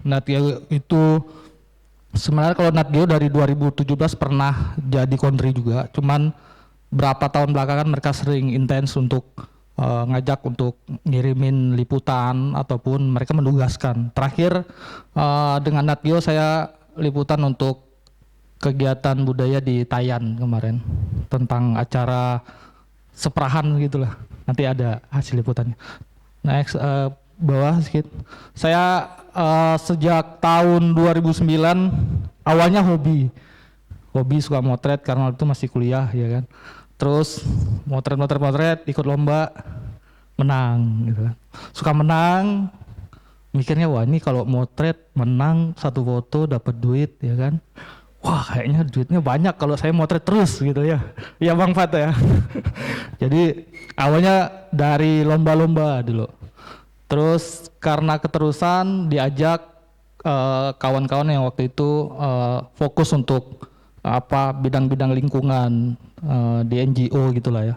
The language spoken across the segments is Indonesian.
Nat Geo itu sebenarnya kalau Nat Geo dari 2017 pernah jadi country juga, cuman berapa tahun belakangan mereka sering intens untuk ngajak untuk ngirimin liputan ataupun mereka menugaskan. Terakhir dengan Nat Geo saya liputan untuk kegiatan budaya di Tayan kemarin tentang acara seperahan gitulah. Nanti ada hasil liputannya. Next, bawah sedikit. Saya sejak tahun 2009 awalnya hobi suka motret karena itu masih kuliah ya kan. Terus motret ikut lomba menang gitu kan. Suka menang, mikirnya wah ini kalau motret menang satu foto dapat duit ya kan. Wah kayaknya duitnya banyak kalau saya motret terus gitu ya. Ya Bang Fat ya. Jadi awalnya dari lomba-lomba dulu. Terus karena keterusan diajak kawan-kawan yang waktu itu fokus untuk bidang-bidang lingkungan di NGO gitulah ya.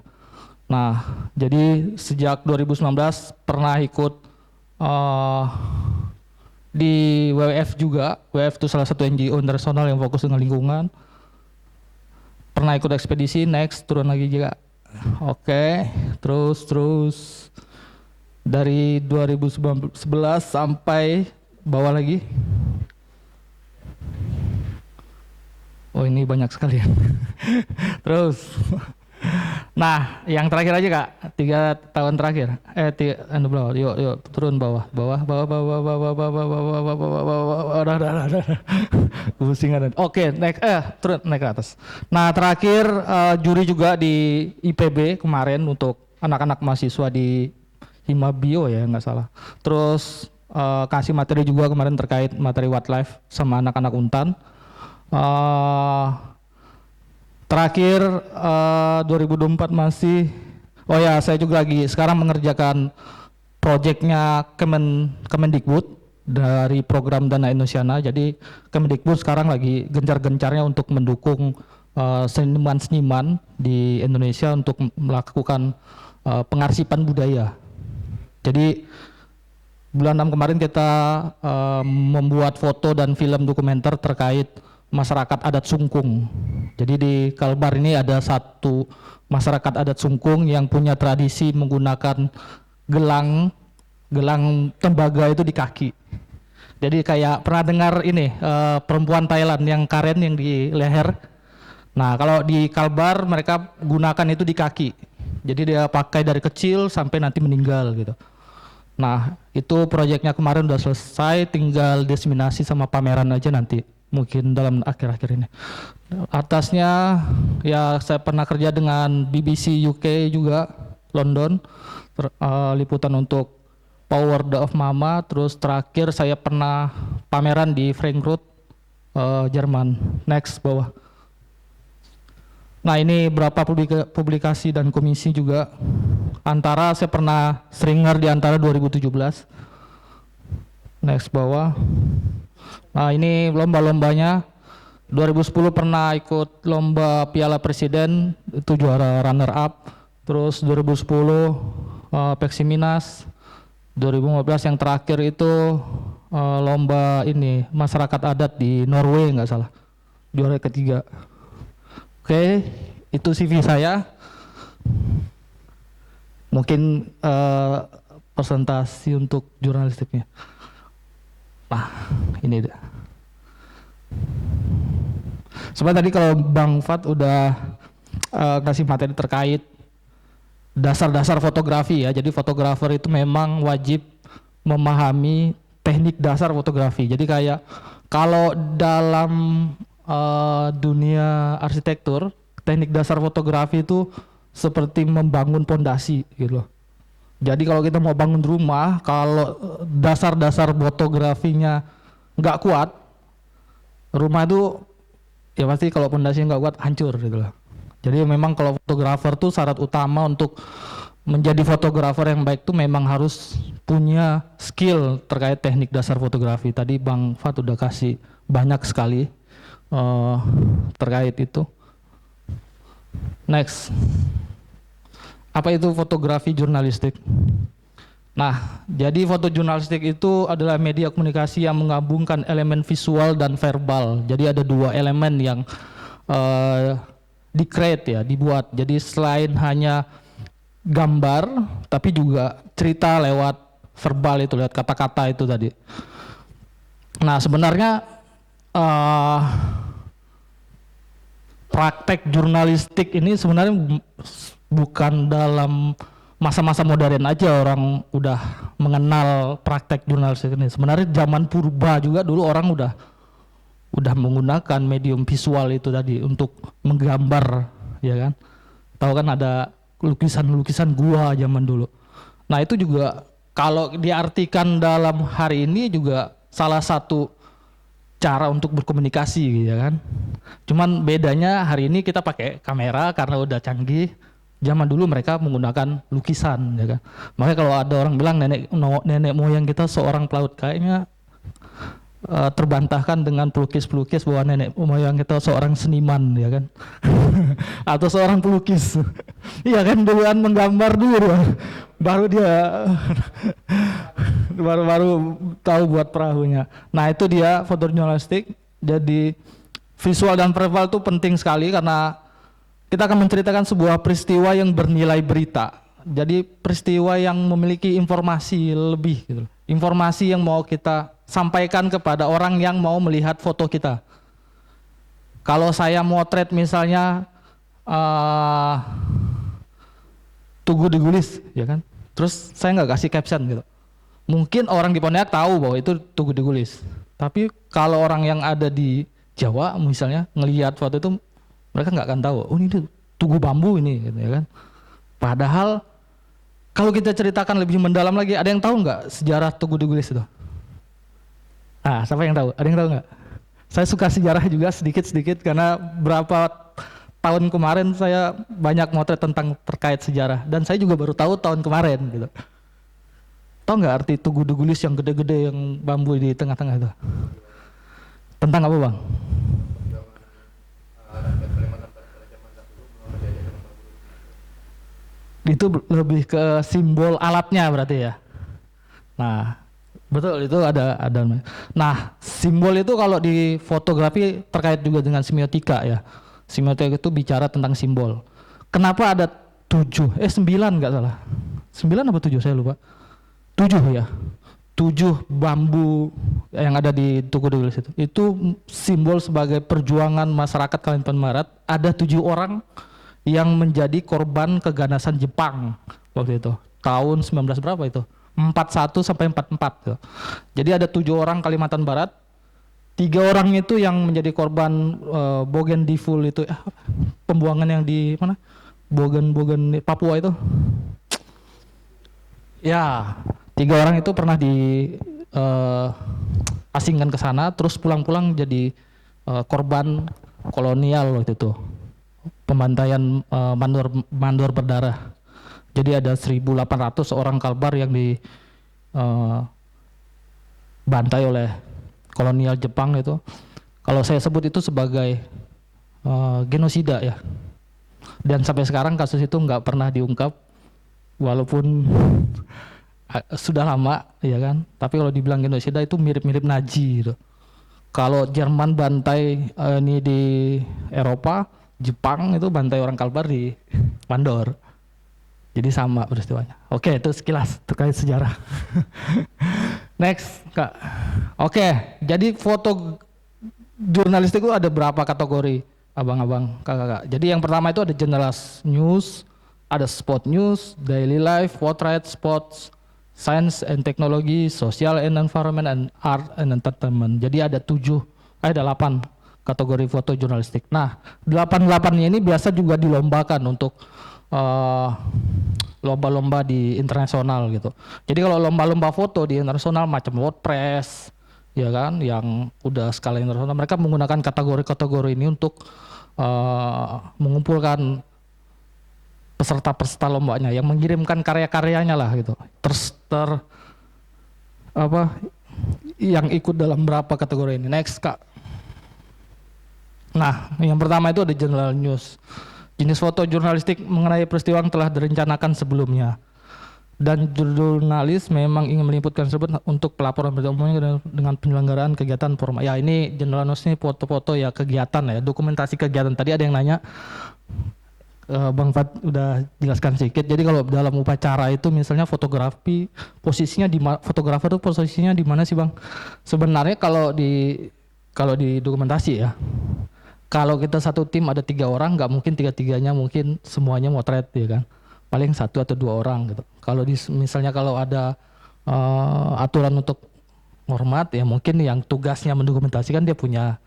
Nah, jadi sejak 2019 pernah ikut di WWF juga. WWF itu salah satu NGO internasional yang fokus dengan lingkungan. Pernah ikut ekspedisi, next turun lagi juga. Oke, terus dari 2011 sampai bawah lagi. Oh ini banyak sekali ya. Terus, nah yang terakhir aja Kak, 3 tahun terakhir. Yuk turun bawah. Pusingan. Oke, turun naik ke atas. Nah terakhir juri juga di IPB kemarin untuk anak-anak mahasiswa di Himabio ya nggak salah. Terus kasih materi juga kemarin terkait materi wildlife sama anak-anak Untan. Terakhir 2024 masih, oh ya saya juga lagi sekarang mengerjakan proyeknya Kemendikbud dari program Dana Indosiana. Jadi Kemendikbud sekarang lagi gencar-gencarnya untuk mendukung seniman-seniman di Indonesia untuk melakukan pengarsipan budaya. Jadi bulan 6 kemarin kita membuat foto dan film dokumenter terkait masyarakat adat Sungkung. Jadi di Kalbar ini ada satu masyarakat adat Sungkung yang punya tradisi menggunakan gelang tembaga itu di kaki. Jadi kayak pernah dengar ini perempuan Thailand yang karen yang di leher. Nah kalau di Kalbar mereka gunakan itu di kaki. Jadi dia pakai dari kecil sampai nanti meninggal gitu. Nah itu proyeknya kemarin udah selesai, tinggal diseminasi sama pameran aja nanti mungkin dalam akhir-akhir ini. Atasnya ya saya pernah kerja dengan BBC UK juga, London, liputan untuk Power of Mama. Terus terakhir saya pernah pameran di Frankfurt, Jerman. Next bawah. Nah ini berapa publikasi dan komisi juga. Antara saya pernah stringer di antara 2017. Next bawah. Nah ini lomba-lombanya. 2010 pernah ikut lomba Piala Presiden, itu juara runner up. Terus 2010 Peksiminas. 2015 yang terakhir itu lomba ini masyarakat adat di Norway nggak salah. Juara ketiga. Oke, itu CV saya. Mungkin presentasi untuk jurnalistiknya. Nah, ini dia. Sebenarnya tadi kalau Bang Fat udah kasih materi terkait dasar-dasar fotografi ya. Jadi fotografer itu memang wajib memahami teknik dasar fotografi. Jadi kayak kalau dalam dunia arsitektur, teknik dasar fotografi itu seperti membangun pondasi gitu loh. Jadi kalau kita mau bangun rumah, kalau dasar-dasar fotografinya nggak kuat, rumah itu ya pasti kalau pondasinya nggak kuat hancur gitu loh. Jadi memang kalau fotografer tuh syarat utama untuk menjadi fotografer yang baik tuh memang harus punya skill terkait teknik dasar fotografi. Tadi Bang Fat udah kasih banyak sekali terkait itu. Next, apa itu fotografi jurnalistik? Nah, jadi fotojurnalistik itu adalah media komunikasi yang menggabungkan elemen visual dan verbal. Jadi ada dua elemen yang di-create ya, dibuat. Jadi selain hanya gambar, tapi juga cerita lewat verbal itu, lewat kata-kata itu tadi. Nah, sebenarnya praktek jurnalistik ini sebenarnya bukan dalam masa-masa modern aja orang udah mengenal praktek jurnalistik ini. Sebenarnya zaman purba juga dulu orang udah menggunakan medium visual itu tadi untuk menggambar, ya kan? Tahu kan ada lukisan-lukisan gua zaman dulu. Nah, itu juga kalau diartikan dalam hari ini juga salah satu cara untuk berkomunikasi, ya kan? Cuman bedanya hari ini kita pakai kamera karena udah canggih. Zaman dulu mereka menggunakan lukisan, ya kan. Makanya kalau ada orang bilang nenek moyang kita seorang pelaut, kayaknya terbantahkan dengan pelukis-pelukis bahwa nenek moyang kita seorang seniman, ya kan. Atau seorang pelukis. Iya kan, duluan menggambar dulu ya. Baru dia baru tahu buat perahunya. Nah, itu dia fotojurnalistik. Jadi visual dan verbal itu penting sekali karena kita akan menceritakan sebuah peristiwa yang bernilai berita. Jadi peristiwa yang memiliki informasi lebih gitu. Informasi yang mau kita sampaikan kepada orang yang mau melihat foto kita. Kalau saya motret misalnya Tugu Digulis, ya kan? Terus saya nggak kasih caption gitu. Mungkin orang di Pontianak tahu bahwa itu Tugu Digulis. Tapi kalau orang yang ada di Jawa misalnya ngelihat foto itu, mereka nggak akan tahu, oh ini Tugu Bambu ini, gitu, ya kan? Padahal kalau kita ceritakan lebih mendalam lagi, ada yang tahu nggak sejarah Tugu Digulis itu? Ah, siapa yang tahu? Ada yang tahu nggak? Saya suka sejarah juga sedikit-sedikit karena berapa tahun kemarin saya banyak motret tentang terkait sejarah dan saya juga baru tahu tahun kemarin gitu. Tahu nggak arti Tugu Digulis yang gede-gede yang bambu di tengah-tengah itu? Tentang apa, Bang? Itu lebih ke simbol alatnya berarti ya. Nah, betul itu ada. Nah, simbol itu kalau di fotografi terkait juga dengan semiotika ya. Semiotika itu bicara tentang simbol. Kenapa ada 9 nggak salah. 9 apa 7 saya lupa. 7 ya. 7 bambu yang ada di Tugu Digulis itu. Itu simbol sebagai perjuangan masyarakat Kalimantan Barat. Ada 7 orang yang menjadi korban keganasan Jepang waktu itu. Tahun 19 berapa itu? 41 sampai 44 tuh. Jadi ada 7 orang Kalimantan Barat. 3 orang itu yang menjadi korban Bougainville itu pembuangan yang di mana? Bogen Papua itu. Ya, 3 orang itu pernah di asingkan ke sana terus pulang-pulang jadi korban kolonial waktu itu. Pembantaian mandor berdarah. Jadi ada 1.800 orang Kalbar yang dibantai oleh kolonial Jepang itu. Kalau saya sebut itu sebagai genosida ya. Dan sampai sekarang kasus itu nggak pernah diungkap, walaupun sudah lama, ya kan. Tapi kalau dibilang genosida itu mirip-mirip Nazi gitu. Kalau Jerman bantai ini di Eropa, Jepang itu bantai orang Kalbar di Mandor. Jadi sama peristiwanya. Oke, itu sekilas terkait sejarah. Next, Kak. Oke, jadi foto jurnalistik itu ada berapa kategori, abang-abang, kakak-kakak. Jadi yang pertama itu ada general news, ada sport news, daily life, portrait, sports, science and technology, social and environment, and art and entertainment. Jadi ada 8 kategori foto jurnalistik. Nah, 8-8-nya ini biasa juga dilombakan untuk lomba-lomba di internasional gitu. Jadi kalau lomba-lomba foto di internasional macam WordPress, ya kan, yang udah skala internasional, mereka menggunakan kategori-kategori ini untuk mengumpulkan peserta-peserta lombanya yang mengirimkan karya-karyanya lah gitu. Yang ikut dalam berapa kategori ini. Next, Kak. Nah, yang pertama itu ada general news. Jenis foto jurnalistik mengenai peristiwa yang telah direncanakan sebelumnya. Dan jurnalis memang ingin meliputkan tersebut untuk pelaporan berita umumnya dengan penyelenggaraan kegiatan formal. Ya ini general news ini foto-foto ya kegiatan ya, dokumentasi kegiatan. Tadi ada yang nanya, Bang Fat udah jelaskan sedikit. Jadi kalau dalam upacara itu misalnya fotografi, posisinya di fotografer itu posisinya di mana sih Bang? Sebenarnya kalau di dokumentasi ya, kalau kita satu tim ada 3 orang, nggak mungkin tiga-tiganya mungkin semuanya motret ya kan? Paling 1 atau 2 orang gitu. Kalau misalnya kalau ada aturan untuk hormat ya mungkin yang tugasnya mendokumentasikan dia punya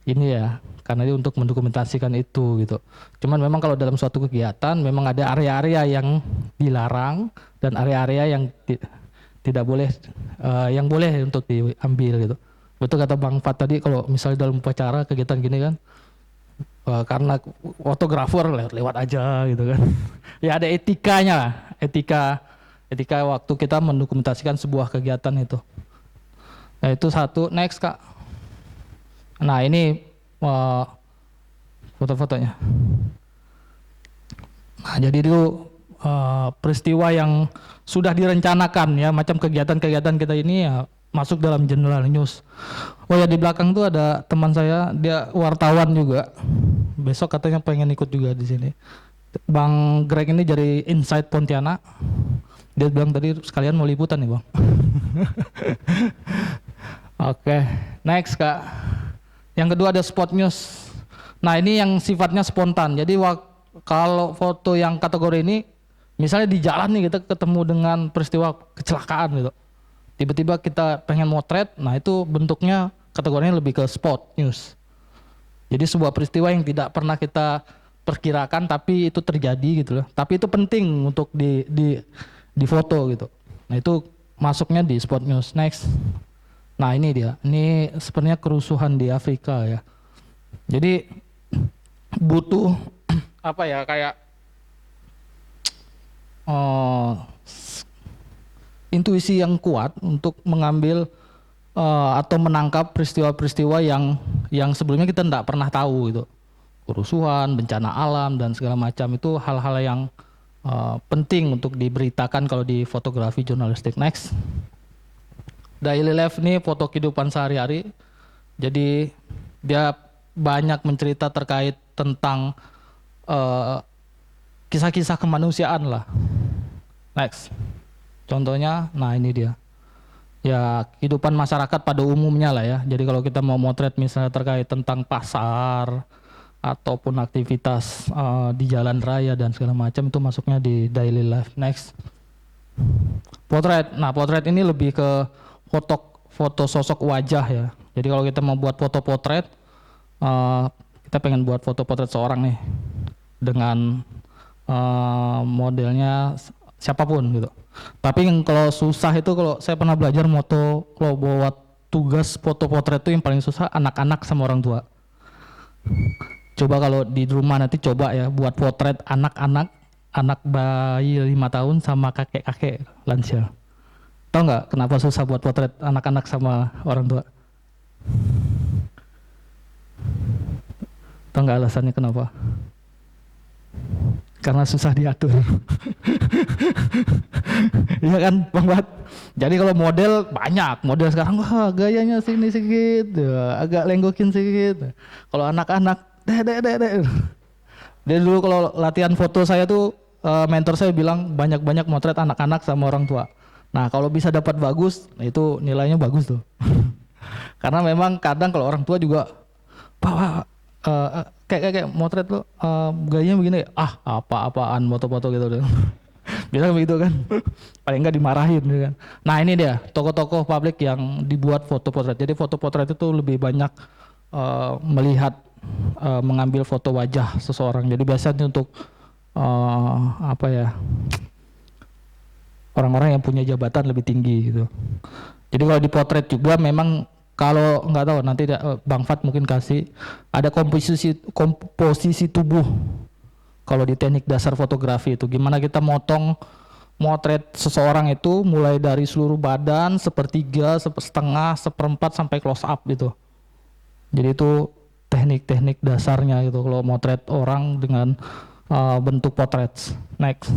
ini ya, karena dia untuk mendokumentasikan itu gitu. Cuman memang kalau dalam suatu kegiatan memang ada area-area yang dilarang dan area-area yang tidak boleh, yang boleh untuk diambil gitu. Betul kata Bang Fat tadi, kalau misalnya dalam upacara kegiatan gini kan, karena fotografer lewat aja gitu kan. Ya ada etikanya lah, etika waktu kita mendokumentasikan sebuah kegiatan itu. Nah itu satu. Next Kak. Nah ini foto-fotonya. Nah jadi itu peristiwa yang sudah direncanakan ya, macam kegiatan-kegiatan kita ini ya masuk dalam general news. Oh ya di belakang tuh ada teman saya, dia wartawan juga. Besok katanya pengen ikut juga di sini. Bang Greg ini dari Inside Pontianak. Dia bilang tadi sekalian mau liputan nih Bang. Oke, next Kak. Yang kedua ada spot news. Nah ini yang sifatnya spontan. Jadi kalau foto yang kategori ini, misalnya di jalan nih kita ketemu dengan peristiwa kecelakaan gitu. Tiba-tiba kita pengen motret, nah itu bentuknya kategorinya lebih ke spot news. Jadi sebuah peristiwa yang tidak pernah kita perkirakan tapi itu terjadi gitu loh. Tapi itu penting untuk di foto gitu. Nah itu masuknya di spot news. Next. Nah ini dia, ini sebenarnya kerusuhan di Afrika ya. Jadi butuh apa ya, kayak intuisi yang kuat untuk mengambil atau menangkap peristiwa-peristiwa yang sebelumnya kita tidak pernah tahu gitu. Kerusuhan, bencana alam dan segala macam itu hal-hal yang penting untuk diberitakan kalau di fotografi jurnalistik. Next. Daily life ini foto kehidupan sehari-hari. Jadi dia banyak mencerita terkait tentang kisah-kisah kemanusiaan lah. Next. Contohnya, nah ini dia. Ya kehidupan masyarakat pada umumnya lah ya. Jadi kalau kita mau motret misalnya terkait tentang pasar ataupun aktivitas di jalan raya dan segala macam, itu masuknya di daily life. Next. Potret. Nah potret ini lebih ke foto sosok wajah ya. Jadi kalau kita mau buat foto potret, kita pengen buat foto potret seorang nih dengan modelnya siapapun gitu. Tapi yang kalau susah itu, kalau saya pernah belajar moto, kalau buat tugas foto potret itu yang paling susah anak-anak sama orang tua. Coba kalau di rumah nanti coba ya buat potret anak-anak, anak bayi 5 tahun sama kakek-kakek lansia. Tahu nggak kenapa susah buat potret anak-anak sama orang tua? Tahu nggak alasannya kenapa? Karena susah diatur. Iya kan Bang Bat? Jadi kalau model banyak, model sekarang wah gayanya sini sedikit, agak lenggokin sedikit. Kalau anak-anak, dia dulu kalau latihan foto saya tuh mentor saya bilang banyak-banyak motret anak-anak sama orang tua. Nah kalau bisa dapat bagus, itu nilainya bagus tuh. Karena memang kadang kalau orang tua juga, Pak, kayak motret tuh gayanya begini, apa-apaan foto-foto gitu deh. Biasa begitu kan, paling enggak dimarahin gitu kan. Nah ini dia tokoh-tokoh publik yang dibuat foto potret. Jadi foto potret itu lebih banyak melihat, mengambil foto wajah seseorang. Jadi biasanya untuk apa ya, orang-orang yang punya jabatan lebih tinggi gitu. Jadi kalau di potret juga memang, kalau nggak tahu nanti Bang Fat mungkin kasih, ada komposisi tubuh. Kalau di teknik dasar fotografi itu gimana kita motret seseorang itu mulai dari seluruh badan, sepertiga, setengah, seperempat sampai close up gitu. Jadi itu teknik-teknik dasarnya gitu kalau motret orang dengan bentuk potret. Next.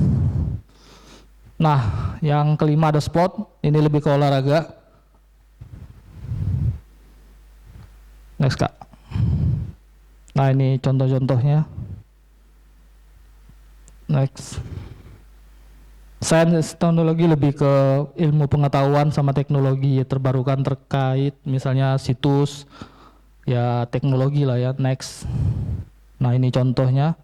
Nah, yang kelima ada sport, ini lebih ke olahraga. Next Kak. Nah, ini contoh-contohnya. Next. Sains teknologi lebih ke ilmu pengetahuan sama teknologi terbarukan terkait misalnya situs, ya teknologi lah ya. Next. Nah, ini contohnya.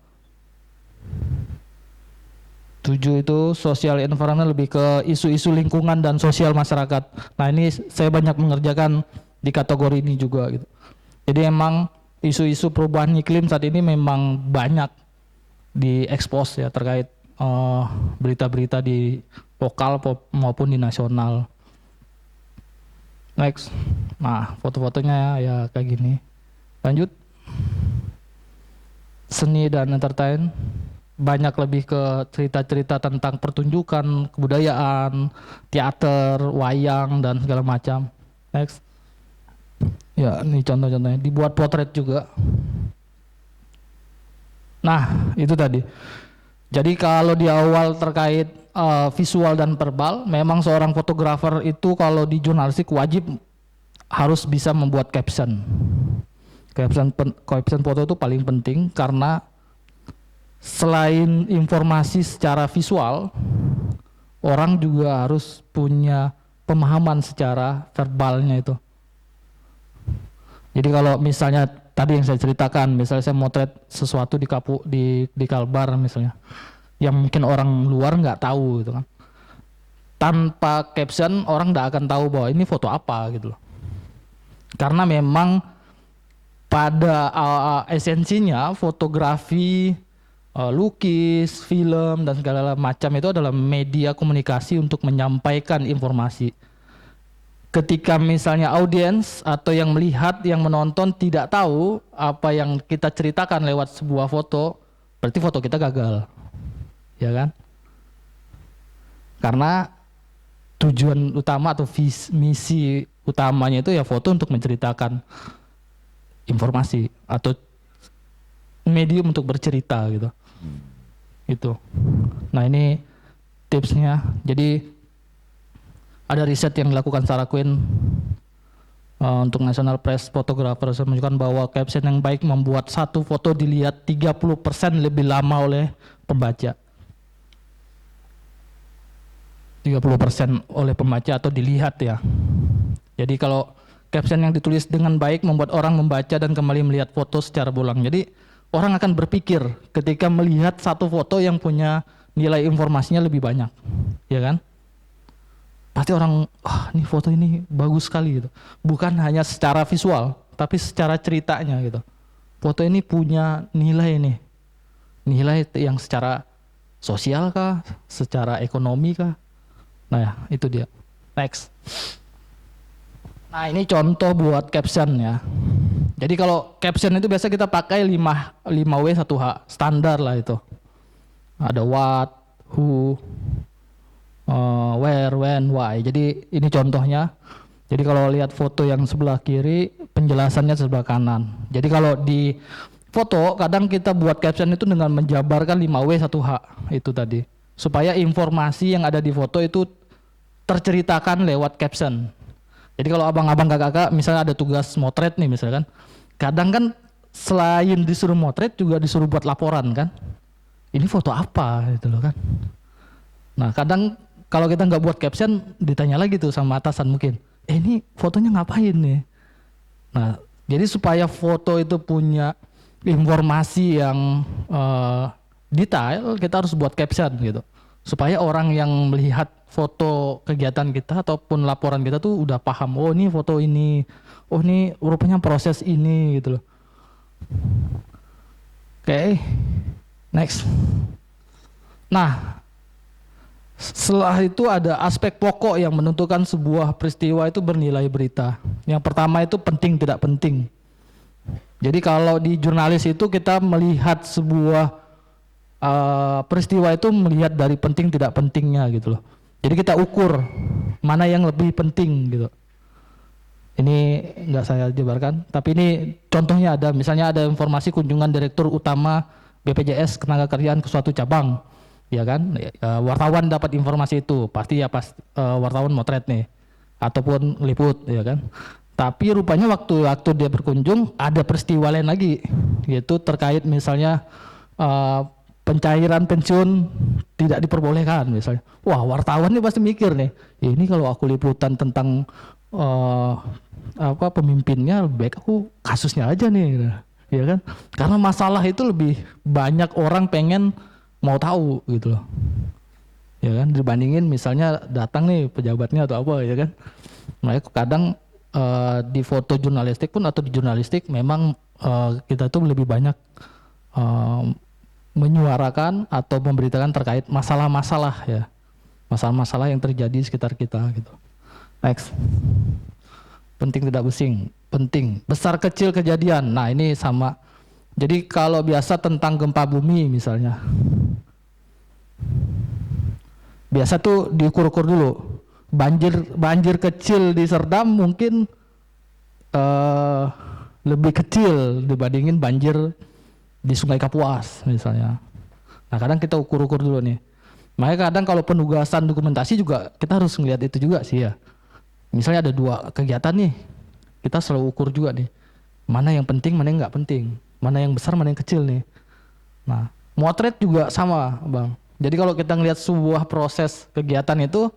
7 itu sosial environment, lebih ke isu-isu lingkungan dan sosial masyarakat. Nah, ini saya banyak mengerjakan di kategori ini juga gitu. Jadi emang isu-isu perubahan iklim saat ini memang banyak diekspos ya terkait berita-berita di lokal maupun di nasional. Next. Nah, foto-fotonya ya kayak gini. Lanjut. Seni dan entertain. Banyak lebih ke cerita-cerita tentang pertunjukan, kebudayaan, teater, wayang, dan segala macam. Next. Ya, ini contoh-contohnya. Dibuat potret juga. Nah, itu tadi. Jadi kalau di awal terkait visual dan verbal, memang seorang fotografer itu kalau di jurnalistik wajib harus bisa membuat caption. Caption foto itu paling penting karena selain informasi secara visual, orang juga harus punya pemahaman secara verbalnya itu. Jadi kalau misalnya tadi yang saya ceritakan, misalnya saya motret sesuatu di Kalbar misalnya, yang mungkin orang luar nggak tahu gitu kan. Tanpa caption orang nggak akan tahu bahwa ini foto apa gitu loh. Karena memang pada esensinya fotografi, lukis, film dan segala macam itu adalah media komunikasi untuk menyampaikan informasi. Ketika misalnya audiens atau yang melihat, yang menonton tidak tahu apa yang kita ceritakan lewat sebuah foto, berarti foto kita gagal, ya kan? Karena tujuan utama atau misi utamanya itu ya foto untuk menceritakan informasi atau medium untuk bercerita gitu. Itu. Nah, ini tipsnya. Jadi ada riset yang dilakukan Sarah Quinn untuk National Press Photographer menunjukkan bahwa caption yang baik membuat satu foto dilihat 30% lebih lama oleh pembaca. 30% oleh pembaca atau dilihat ya. Jadi kalau caption yang ditulis dengan baik membuat orang membaca dan kembali melihat foto secara berulang. Jadi orang akan berpikir ketika melihat satu foto yang punya nilai informasinya lebih banyak, ya kan? Pasti orang, ini foto ini bagus sekali gitu. Bukan hanya secara visual, tapi secara ceritanya gitu. Foto ini punya nilai nih. Nilai yang secara sosial kah, secara ekonomi kah? Nah ya, itu dia. Next. Nah, ini contoh buat caption ya. Jadi kalau caption itu biasa kita pakai 5W 1H, standar lah itu. Ada what, who, where, when, why. Jadi ini contohnya. Jadi kalau lihat foto yang sebelah kiri, penjelasannya sebelah kanan. Jadi kalau di foto kadang kita buat caption itu dengan menjabarkan 5W 1H itu tadi. Supaya informasi yang ada di foto itu terceritakan lewat caption. Jadi kalau abang-abang kakak-kakak misalnya ada tugas motret nih misalkan, kadang kan selain disuruh motret juga disuruh buat laporan kan. Ini foto apa gitu loh kan. Nah, kadang kalau kita nggak buat caption, ditanya lagi tuh sama atasan mungkin, ini fotonya ngapain nih? Nah, jadi supaya foto itu punya informasi yang detail, kita harus buat caption gitu. Supaya orang yang melihat foto kegiatan kita ataupun laporan kita tuh udah paham, oh ini foto ini, oh ini rupanya proses ini gitu loh. Oke, next. Nah, setelah itu ada aspek pokok yang menentukan sebuah peristiwa itu bernilai berita. Yang pertama itu penting tidak penting. Jadi kalau di jurnalis itu kita melihat sebuah peristiwa itu melihat dari penting tidak pentingnya gitu loh. Jadi kita ukur mana yang lebih penting gitu. Ini nggak saya jabarkan, tapi ini contohnya ada, misalnya ada informasi kunjungan Direktur Utama BPJS Ketenagakerjaan ke suatu cabang. ya kan? Wartawan dapat informasi itu, pasti ya wartawan motret nih, ataupun liput, ya kan? Tapi rupanya waktu dia berkunjung ada peristiwa lain lagi, yaitu terkait misalnya pencairan pensiun tidak diperbolehkan misalnya. Wah, wartawan ini pasti mikir nih, ini kalau aku liputan tentang pemimpinnya, lebih baik aku kasusnya aja nih, ya kan? Karena masalah itu lebih banyak orang pengen mau tahu gitu loh, ya kan? Dibandingin misalnya datang nih pejabatnya atau apa, ya kan? Mereka kadang di foto jurnalistik pun atau di jurnalistik memang kita tuh lebih banyak menyuarakan atau memberitakan terkait masalah-masalah ya, masalah-masalah yang terjadi di sekitar kita gitu. Next. Penting tidak pusing, penting. Besar kecil kejadian. Nah, ini sama. Jadi kalau biasa tentang gempa bumi misalnya, biasa tuh diukur-ukur dulu. Banjir kecil di Serdam mungkin lebih kecil dibandingin banjir di Sungai Kapuas misalnya. Nah, kadang kita ukur-ukur dulu nih. Makanya kadang kalau penugasan dokumentasi juga kita harus ngelihat itu juga sih ya. Misalnya ada 2 kegiatan nih, kita selalu ukur juga nih, mana yang penting, mana yang nggak penting, mana yang besar, mana yang kecil nih. Nah, motret juga sama, Bang. Jadi kalau kita ngelihat sebuah proses kegiatan itu,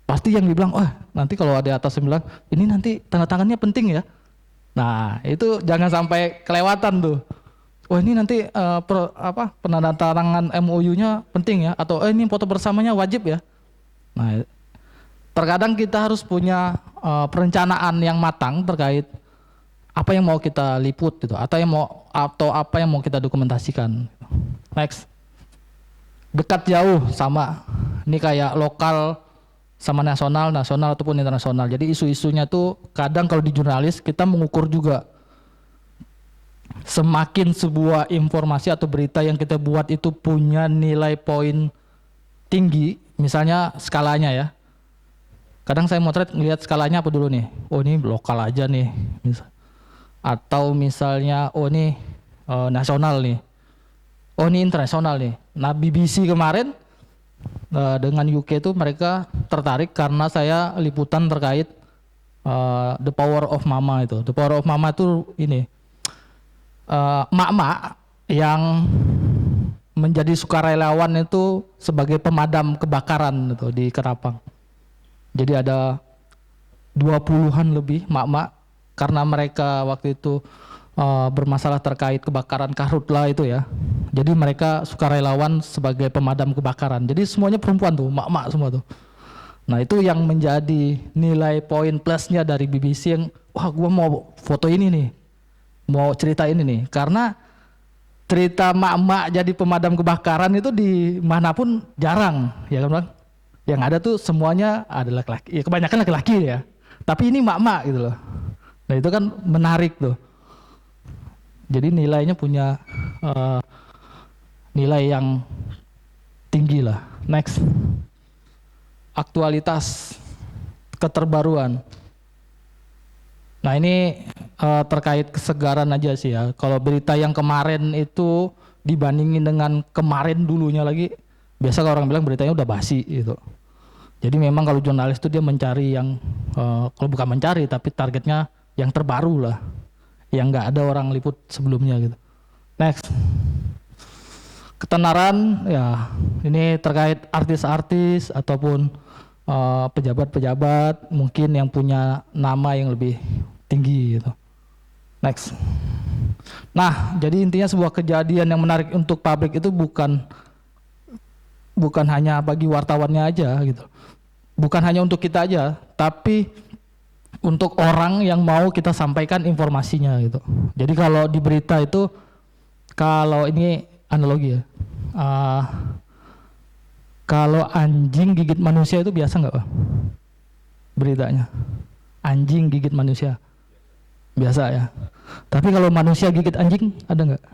pasti yang dibilang, nanti kalau ada atas yang bilang, ini nanti tanda tangannya penting ya. Nah, itu jangan sampai kelewatan tuh. Ini nanti penandatangan MOU-nya penting ya, atau ini foto bersamanya wajib ya. Nah, terkadang kita harus punya perencanaan yang matang terkait apa yang mau kita liput gitu, atau apa yang mau kita dokumentasikan. Next. Dekat jauh sama. Ini kayak lokal sama nasional ataupun internasional. Jadi isu-isunya tuh kadang kalau di jurnalis kita mengukur juga. Semakin sebuah informasi atau berita yang kita buat itu punya nilai poin tinggi, misalnya skalanya ya. Kadang saya motret ngelihat skalanya apa dulu nih. Ini lokal aja nih. Atau misalnya ini nasional nih. Ini internasional nih. Nah, BBC kemarin dengan UK itu mereka tertarik karena saya liputan terkait The Power of Mama itu. The Power of Mama itu ini emak-emak yang menjadi sukarelawan itu sebagai pemadam kebakaran itu di Ketapang. Jadi ada 20-an lebih emak-emak karena mereka waktu itu bermasalah terkait kebakaran Karhutla itu ya. Jadi mereka sukarelawan sebagai pemadam kebakaran. Jadi semuanya perempuan tuh, emak-emak semua tuh. Nah, itu yang menjadi nilai poin plusnya dari BBC yang gua mau foto ini nih. Mau cerita ini nih, karena cerita mak-mak jadi pemadam kebakaran itu dimanapun jarang, ya kan Bang? Yang ada tuh semuanya ada laki-laki, ya kebanyakan laki-laki ya. Tapi ini mak-mak gitu loh. Nah, itu kan menarik tuh. Jadi nilainya punya nilai yang tinggi lah. Next. Aktualitas, keterbaruan. Nah, ini terkait kesegaran aja sih ya. Kalau berita yang kemarin itu dibandingin dengan kemarin dulunya lagi, biasa kalau orang bilang beritanya udah basi gitu. Jadi memang kalau jurnalis itu dia mencari yang, kalau bukan mencari tapi targetnya yang terbaru lah, yang nggak ada orang liput sebelumnya gitu. Next. Ketenaran ya, ini terkait artis-artis ataupun pejabat-pejabat mungkin yang punya nama yang lebih tinggi gitu. Next. Nah, jadi intinya sebuah kejadian yang menarik untuk publik itu bukan hanya bagi wartawannya aja gitu. Bukan hanya untuk kita aja, tapi untuk orang yang mau kita sampaikan informasinya gitu. Jadi kalau di berita itu, kalau ini analogi ya, kalau anjing gigit manusia itu biasa nggak Pak? Beritanya anjing gigit manusia biasa ya. Tapi kalau manusia gigit anjing ada nggak?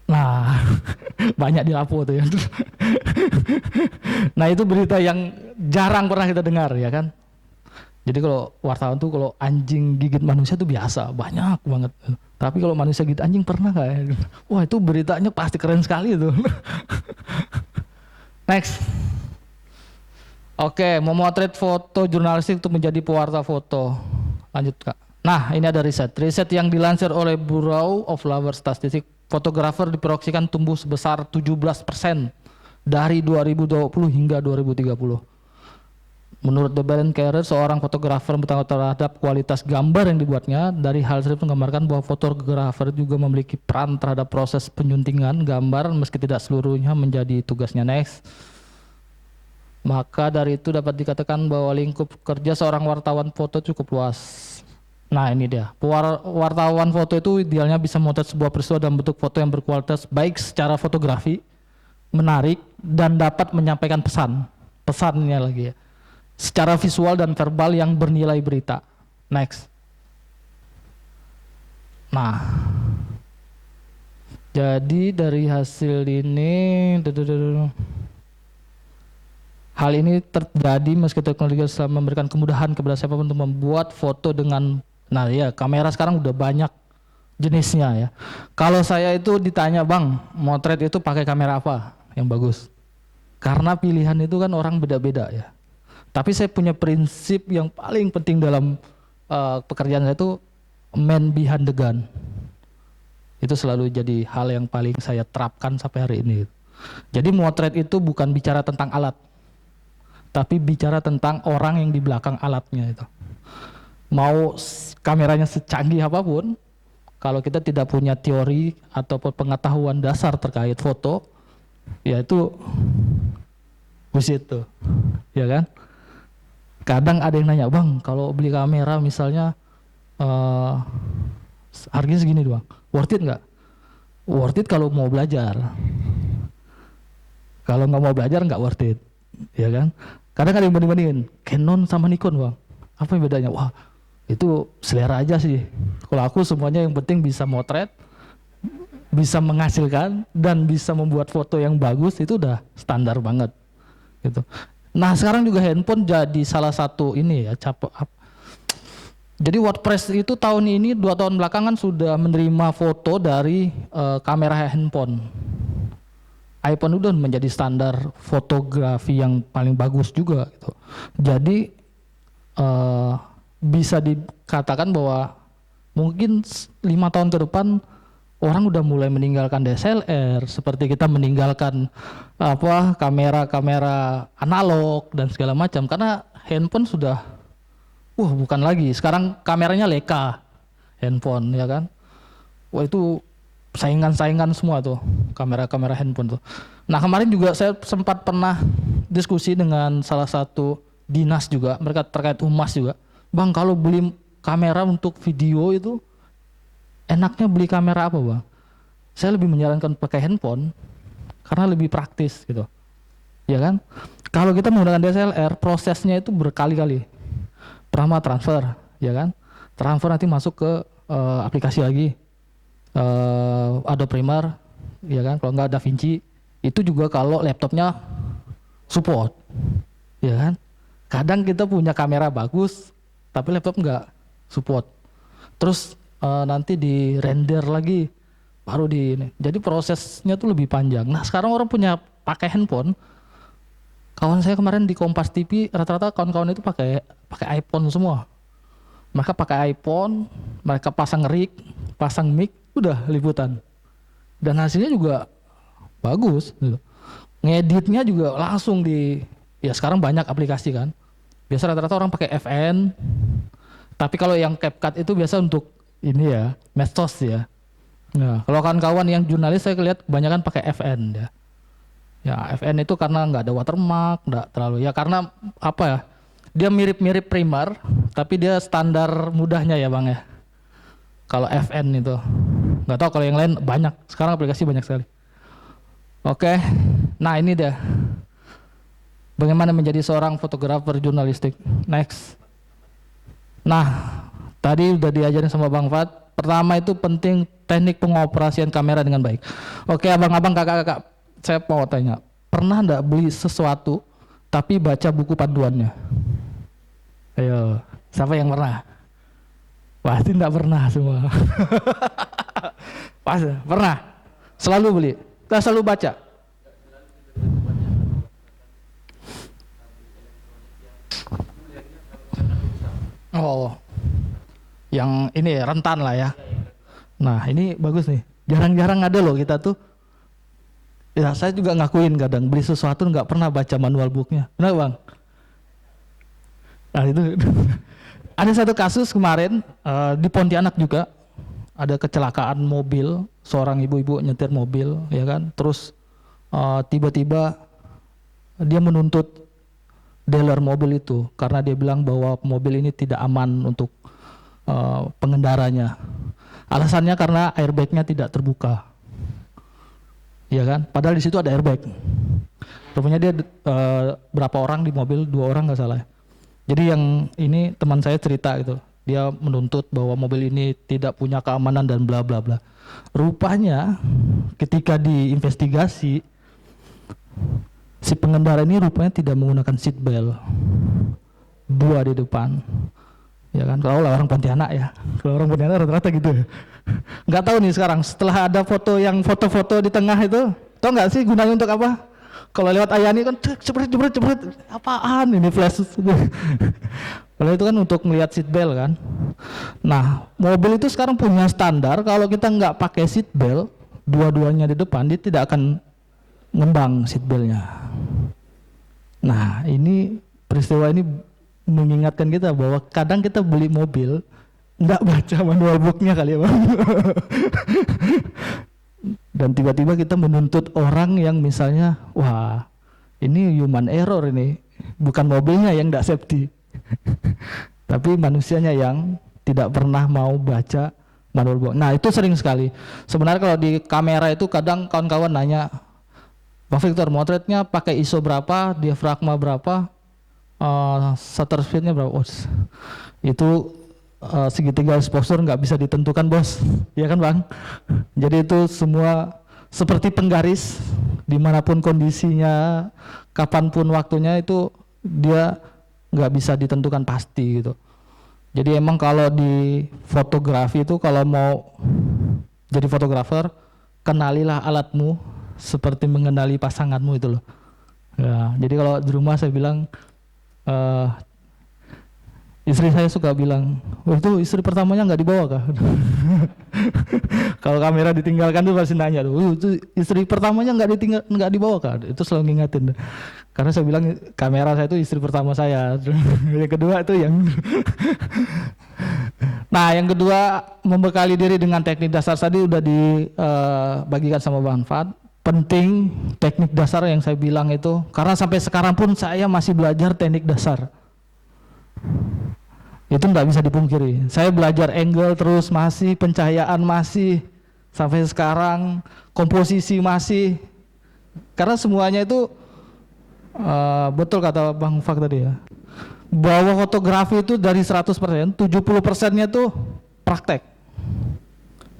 Nah, banyak di Lapo tuh ya. Nah, itu berita yang jarang pernah kita dengar ya kan. Jadi kalau wartawan tuh kalau anjing gigit manusia tuh biasa, banyak banget. Tapi kalau manusia gigit anjing pernah nggak ya? Wah, itu beritanya pasti keren sekali itu. Next. Oke, memotret foto jurnalistik untuk menjadi pewarta foto. Lanjut Kak. Nah, ini ada riset. Riset yang dilansir oleh Bureau of Labor Statistics, fotografer diproyeksikan tumbuh sebesar 17% dari 2020 hingga 2030. Menurut The Beren Carrier, seorang fotografer bertanggung jawab terhadap kualitas gambar yang dibuatnya. Dari hal tersebut menggambarkan bahwa fotografer juga memiliki peran terhadap proses penyuntingan gambar meski tidak seluruhnya menjadi tugasnya. Next. Maka dari itu dapat dikatakan bahwa lingkup kerja seorang wartawan foto cukup luas. Nah ini dia, wartawan foto itu idealnya bisa memotret sebuah peristiwa dalam bentuk foto yang berkualitas baik secara fotografi, menarik, dan dapat menyampaikan pesannya lagi ya, secara visual dan verbal yang bernilai berita. Next. Nah, jadi dari hasil ini, hal ini terjadi meski teknologi telah memberikan kemudahan kepada siapapun untuk membuat foto dengan, nah ya kamera sekarang udah banyak jenisnya ya. Kalau saya itu ditanya Bang, motret itu pakai kamera apa yang bagus? Karena pilihan itu kan orang beda-beda ya. Tapi saya punya prinsip yang paling penting dalam pekerjaan saya itu man behind the gun. Itu selalu jadi hal yang paling saya terapkan sampai hari ini. Jadi motret itu bukan bicara tentang alat, tapi bicara tentang orang yang di belakang alatnya itu. Mau kameranya secanggih apapun, kalau kita tidak punya teori ataupun pengetahuan dasar terkait foto, ya itu bullshit tuh, ya kan? Kadang ada yang nanya, Bang, kalau beli kamera misalnya harganya segini doang, worth it nggak? Worth it kalau mau belajar. Kalau nggak mau belajar nggak worth it, ya kan? Kadang ada yang banding-bandingin Canon sama Nikon Bang, apa yang bedanya? Wah itu selera aja sih. Kalau aku semuanya yang penting bisa motret, bisa menghasilkan, dan bisa membuat foto yang bagus, itu udah standar banget gitu. Nah sekarang juga handphone jadi salah satu ini ya, jadi WordPress itu tahun ini 2 tahun belakangan sudah menerima foto dari kamera handphone. iPhone udah menjadi standar fotografi yang paling bagus juga gitu. Jadi bisa dikatakan bahwa mungkin 5 tahun ke depan orang udah mulai meninggalkan DSLR, seperti kita meninggalkan kamera analog dan segala macam, karena handphone sudah bukan lagi. Sekarang kameranya Leica handphone ya kan. Wah itu saingan-saingan semua tuh kamera-kamera handphone tuh. Nah kemarin juga saya sempat pernah diskusi dengan salah satu dinas juga, mereka terkait humas juga. Bang kalau beli kamera untuk video itu enaknya beli kamera apa Bang? Saya lebih menyarankan pakai handphone karena lebih praktis gitu, ya kan? Kalau kita menggunakan DSLR prosesnya itu berkali-kali. Pertama transfer, ya kan? Transfer nanti masuk ke aplikasi lagi. Adobe Premiere, ya kan? Kalau nggak DaVinci, itu juga kalau laptopnya support, ya kan? Kadang kita punya kamera bagus, tapi laptop nggak support. Terus nanti di render lagi, baru di ini. Jadi prosesnya tuh lebih panjang. Nah sekarang orang punya pakai handphone. Kawan saya kemarin di Kompas TV, rata-rata kawan-kawan itu pakai iPhone semua. Mereka pakai iPhone, mereka pasang rig, pasang mic, udah liputan, dan hasilnya juga bagus gitu. Ngeditnya juga langsung ya sekarang banyak aplikasi kan, biasa rata-rata orang pakai FN, tapi kalau yang CapCut itu biasa untuk ini ya, medsos ya. Nah kalau kawan-kawan yang jurnalis saya lihat kebanyakan pakai FN ya. Ya FN itu karena nggak ada watermark, nggak terlalu ya, karena apa ya, dia mirip-mirip Premiere tapi dia standar mudahnya ya Bang ya. Kalau FN itu nggak tahu, kalau yang lain banyak, sekarang aplikasi banyak sekali. Oke, nah ini dia bagaimana menjadi seorang fotografer jurnalistik. Next. Nah tadi udah diajarin sama Bang Fat. Pertama itu penting teknik pengoperasian kamera dengan baik. Oke abang-abang, kakak-kakak, saya mau tanya, pernah nggak beli sesuatu tapi baca buku panduannya? Ayo, siapa yang pernah? Pasti enggak pernah semua. Pernah? Selalu beli? Kita selalu baca? Oh, yang ini ya, rentan lah ya. Nah ini bagus nih. Jarang-jarang ada loh kita tuh. Ya saya juga ngakuin kadang beli sesuatu nggak pernah baca manual booknya. Benar bang? Nah itu ada satu kasus kemarin di Pontianak juga ada kecelakaan mobil, seorang ibu-ibu nyetir mobil, ya kan? Terus tiba-tiba dia menuntut dealer mobil itu karena dia bilang bahwa mobil ini tidak aman untuk pengendaranya. Alasannya karena airbagnya tidak terbuka, ya kan? Padahal di situ ada airbag. Rupanya dia berapa orang di mobil, 2 orang nggak salah. Jadi yang ini teman saya cerita gitu, dia menuntut bahwa mobil ini tidak punya keamanan dan bla bla bla. Rupanya ketika diinvestigasi, si pengendara ini rupanya tidak menggunakan seat belt, 2 di depan. Ya kan, kalau orang Pontianak ya, kalau orang Pontianak rata-rata gitu. Nggak tahu nih sekarang setelah ada foto-foto di tengah itu, tau nggak sih gunanya untuk apa? Kalau lewat Ayani kan cepet, apaan ini flash? Kalau itu kan untuk melihat seat belt kan. Nah, mobil itu sekarang punya standar kalau kita nggak pakai seat belt, dua-duanya di depan, dia tidak akan ngembang seat beltnya. Nah, ini peristiwa ini mengingatkan kita bahwa kadang kita beli mobil nggak baca manual booknya kali ya bang. Dan tiba-tiba kita menuntut orang yang misalnya, wah ini human error ini, bukan mobilnya yang nggak safety, tapi manusianya yang tidak pernah mau baca manual book. Nah itu sering sekali. Sebenarnya kalau di kamera itu kadang kawan-kawan nanya, Bang Victor motretnya pakai ISO berapa, diafragma berapa, shutter speednya berapa? Oh, itu segitiga exposure nggak bisa ditentukan bos, ya kan bang? Jadi itu semua seperti penggaris, dimanapun kondisinya, kapanpun waktunya itu dia nggak bisa ditentukan pasti gitu. Jadi emang kalau di fotografi itu kalau mau jadi fotografer, kenalilah alatmu seperti mengenali pasanganmu itu loh. Ya, jadi kalau di rumah saya bilang, istri saya suka bilang, wah itu istri pertamanya nggak dibawa kah? Kalau kamera ditinggalkan tuh pasti nanya tuh, itu istri pertamanya nggak dibawa kah? Itu selalu ngingetin. Karena saya bilang kamera saya itu istri pertama saya. Yang kedua itu yang Nah yang kedua, membekali diri dengan teknik dasar tadi udah dibagikan sama Bang Fad. Penting teknik dasar yang saya bilang itu, karena sampai sekarang pun saya masih belajar teknik dasar. Itu nggak bisa dipungkiri. Saya belajar angle terus masih, pencahayaan masih, sampai sekarang komposisi masih. Karena semuanya itu betul kata Bang Fak tadi ya, bahwa fotografi itu dari 100%, 70%-nya itu praktek,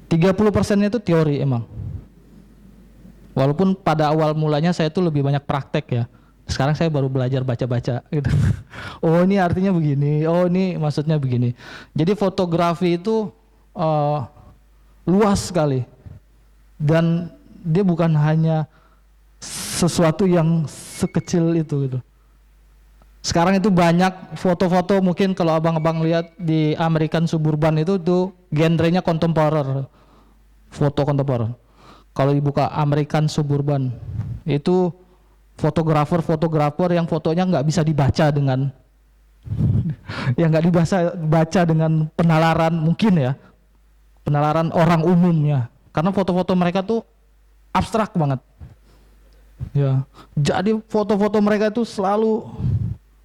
30%-nya itu teori emang. Walaupun pada awal mulanya saya tuh lebih banyak praktek ya. Sekarang saya baru belajar baca-baca gitu. Oh ini artinya begini, oh ini maksudnya begini. Jadi fotografi itu luas sekali. Dan dia bukan hanya sesuatu yang sekecil itu gitu. Sekarang itu banyak foto-foto, mungkin kalau abang-abang lihat di American Suburban itu tuh genrenya kontemporer. Foto kontemporer. Kalau dibuka American Suburban itu fotografer yang fotonya nggak bisa dibaca dengan yang nggak dibaca dengan penalaran mungkin ya, penalaran orang umumnya, karena foto-foto mereka tuh abstrak banget ya. Jadi foto-foto mereka itu selalu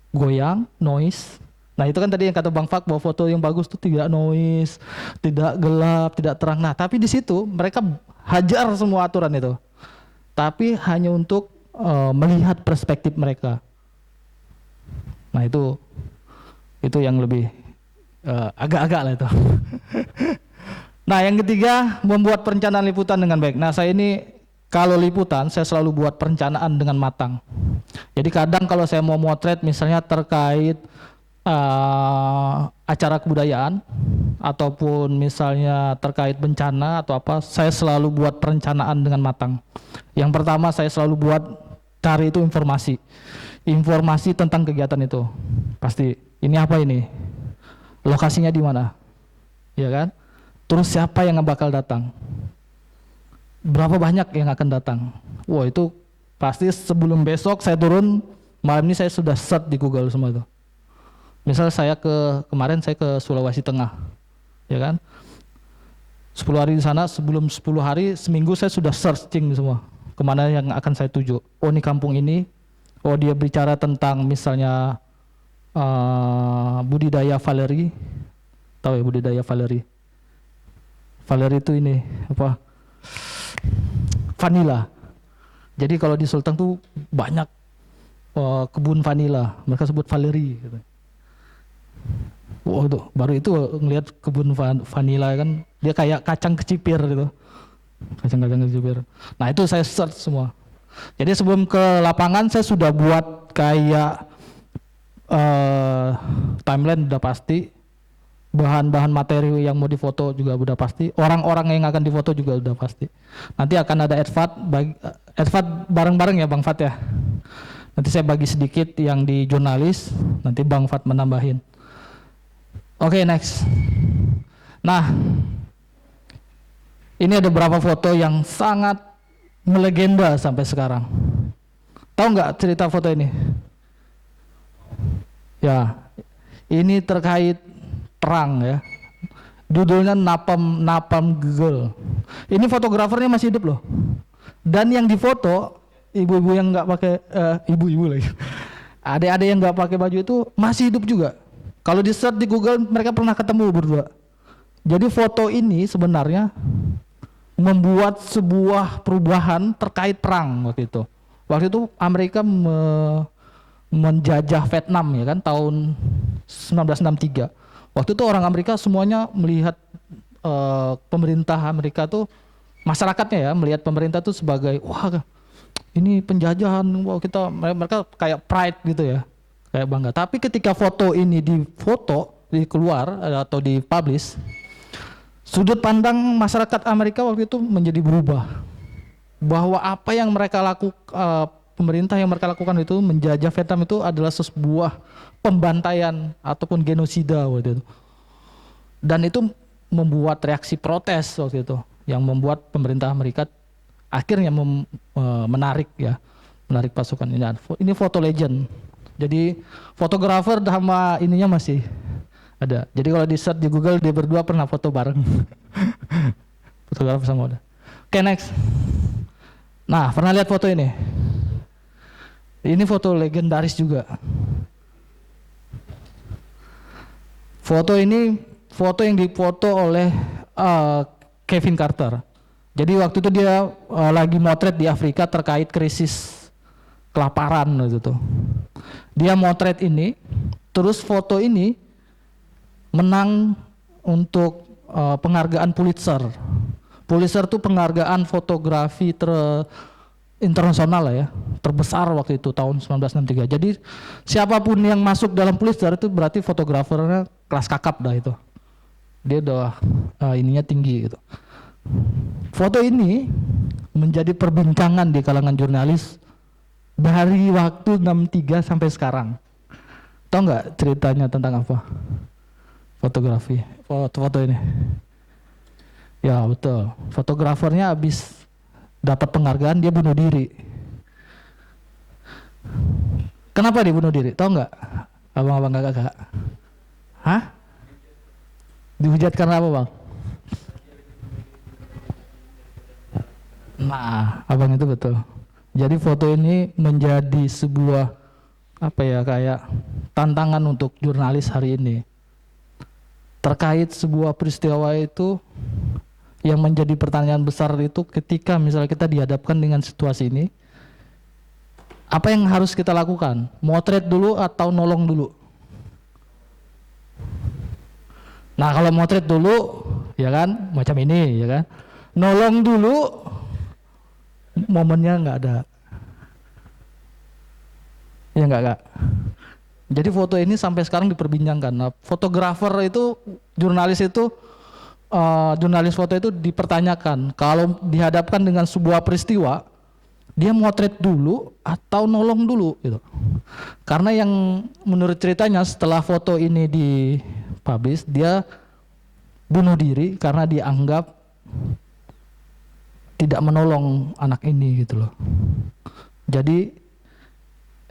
goyang, noise. Nah itu kan tadi yang kata Bang Fak bahwa foto yang bagus tuh tidak noise, tidak gelap, tidak terang. Nah tapi di situ mereka hajar semua aturan itu, tapi hanya untuk melihat perspektif mereka. Nah itu yang lebih agak-agak lah itu. Nah yang ketiga, membuat perencanaan liputan dengan baik. Nah saya ini kalau liputan saya selalu buat perencanaan dengan matang. Jadi kadang kalau saya mau motret misalnya terkait acara kebudayaan ataupun misalnya terkait bencana atau apa, saya selalu buat perencanaan dengan matang. Yang pertama saya selalu buat cari itu informasi tentang kegiatan itu. Pasti ini apa ini, lokasinya di mana, ya kan? Terus siapa yang bakal datang? Berapa banyak yang akan datang? Wah, itu pasti sebelum besok saya turun, malam ini saya sudah search di Google semua itu. Misal kemarin saya ke Sulawesi Tengah, ya kan? 10 hari di sana, sebelum 10 hari, seminggu saya sudah searching semua. Kemana yang akan saya tuju. Oh, ini kampung ini. Oh, dia bicara tentang misalnya budidaya Valeri. Tahu ya budidaya Valeri? Valeri itu ini, apa? Vanila. Jadi kalau di Sulteng tuh banyak kebun vanila. Mereka sebut Valeri. Gitu. Wow, tuh, baru itu ngelihat kebun vanila kan, dia kayak kacang kecipir gitu, kacang-kacang kecipir. Nah itu saya search semua. Jadi sebelum ke lapangan saya sudah buat kayak timeline udah pasti, bahan-bahan materi yang mau difoto juga udah pasti, orang-orang yang akan difoto juga udah pasti. Nanti akan ada advat bareng-bareng ya Bang Fat ya. Nanti saya bagi sedikit yang di jurnalis, nanti Bang Fat menambahin. Oke, next. Nah, ini ada beberapa foto yang sangat melegenda sampai sekarang. Tahu nggak cerita foto ini? Ya, ini terkait perang ya. Judulnya Napalm Girl. Ini fotografernya masih hidup loh. Dan yang difoto ibu-ibu yang nggak pakai ibu-ibu lagi. Adik-adik yang nggak pakai baju itu masih hidup juga. Kalau di search di Google mereka pernah ketemu berdua. Jadi foto ini sebenarnya membuat sebuah perubahan terkait perang waktu itu. Waktu itu Amerika menjajah Vietnam ya kan tahun 1963. Waktu itu orang Amerika semuanya melihat pemerintah Amerika tuh, masyarakatnya ya melihat pemerintah tuh sebagai wah ini penjajahan, wah mereka kayak pride gitu ya. Kayak bangga. Tapi ketika foto ini dikeluar atau dipublish, sudut pandang masyarakat Amerika waktu itu menjadi berubah. Bahwa apa yang mereka pemerintah yang mereka lakukan itu menjajah Vietnam itu adalah sebuah pembantaian ataupun genosida waktu itu. Dan itu membuat reaksi protes waktu itu, yang membuat pemerintah Amerika akhirnya menarik pasukan ini. Ini foto legend. Jadi fotografer sama ininya masih ada. Jadi kalau di search di Google dia berdua pernah foto bareng. Fotografer sama udah. Oke, next. Nah, pernah lihat foto ini? Ini foto legendaris juga. Foto ini foto yang difoto oleh Kevin Carter. Jadi waktu itu dia lagi motret di Afrika terkait krisis kelaparan gitu. Dia motret ini, terus foto ini menang untuk penghargaan Pulitzer. Pulitzer itu penghargaan fotografi internasional lah ya, terbesar waktu itu tahun 1963. Jadi siapapun yang masuk dalam Pulitzer itu berarti fotografernya kelas kakap dah itu. Dia udah ininya tinggi gitu. Foto ini menjadi perbincangan di kalangan jurnalis dari waktu 63 sampai sekarang. Tahu nggak ceritanya tentang apa? Fotografi, foto ini. Ya betul, fotografernya habis dapat penghargaan dia bunuh diri. Kenapa dia bunuh diri? Tahu nggak? Abang-abang kakak? Hah? Dihujat karena apa bang? Nah, abang itu betul. Jadi foto ini menjadi sebuah kayak tantangan untuk jurnalis hari ini. Terkait sebuah peristiwa itu yang menjadi pertanyaan besar itu ketika misalnya kita dihadapkan dengan situasi ini, apa yang harus kita lakukan? Motret dulu atau nolong dulu? Nah kalau motret dulu, ya kan, macam ini, ya kan. Nolong dulu, momennya nggak ada. Ya nggak kak. Jadi foto ini sampai sekarang diperbincangkan. Nah, fotografer itu, jurnalis foto itu dipertanyakan kalau dihadapkan dengan sebuah peristiwa, dia motret dulu atau nolong dulu gitu. Karena yang menurut ceritanya setelah foto ini publish, dia bunuh diri karena dianggap tidak menolong anak ini gitu loh. Jadi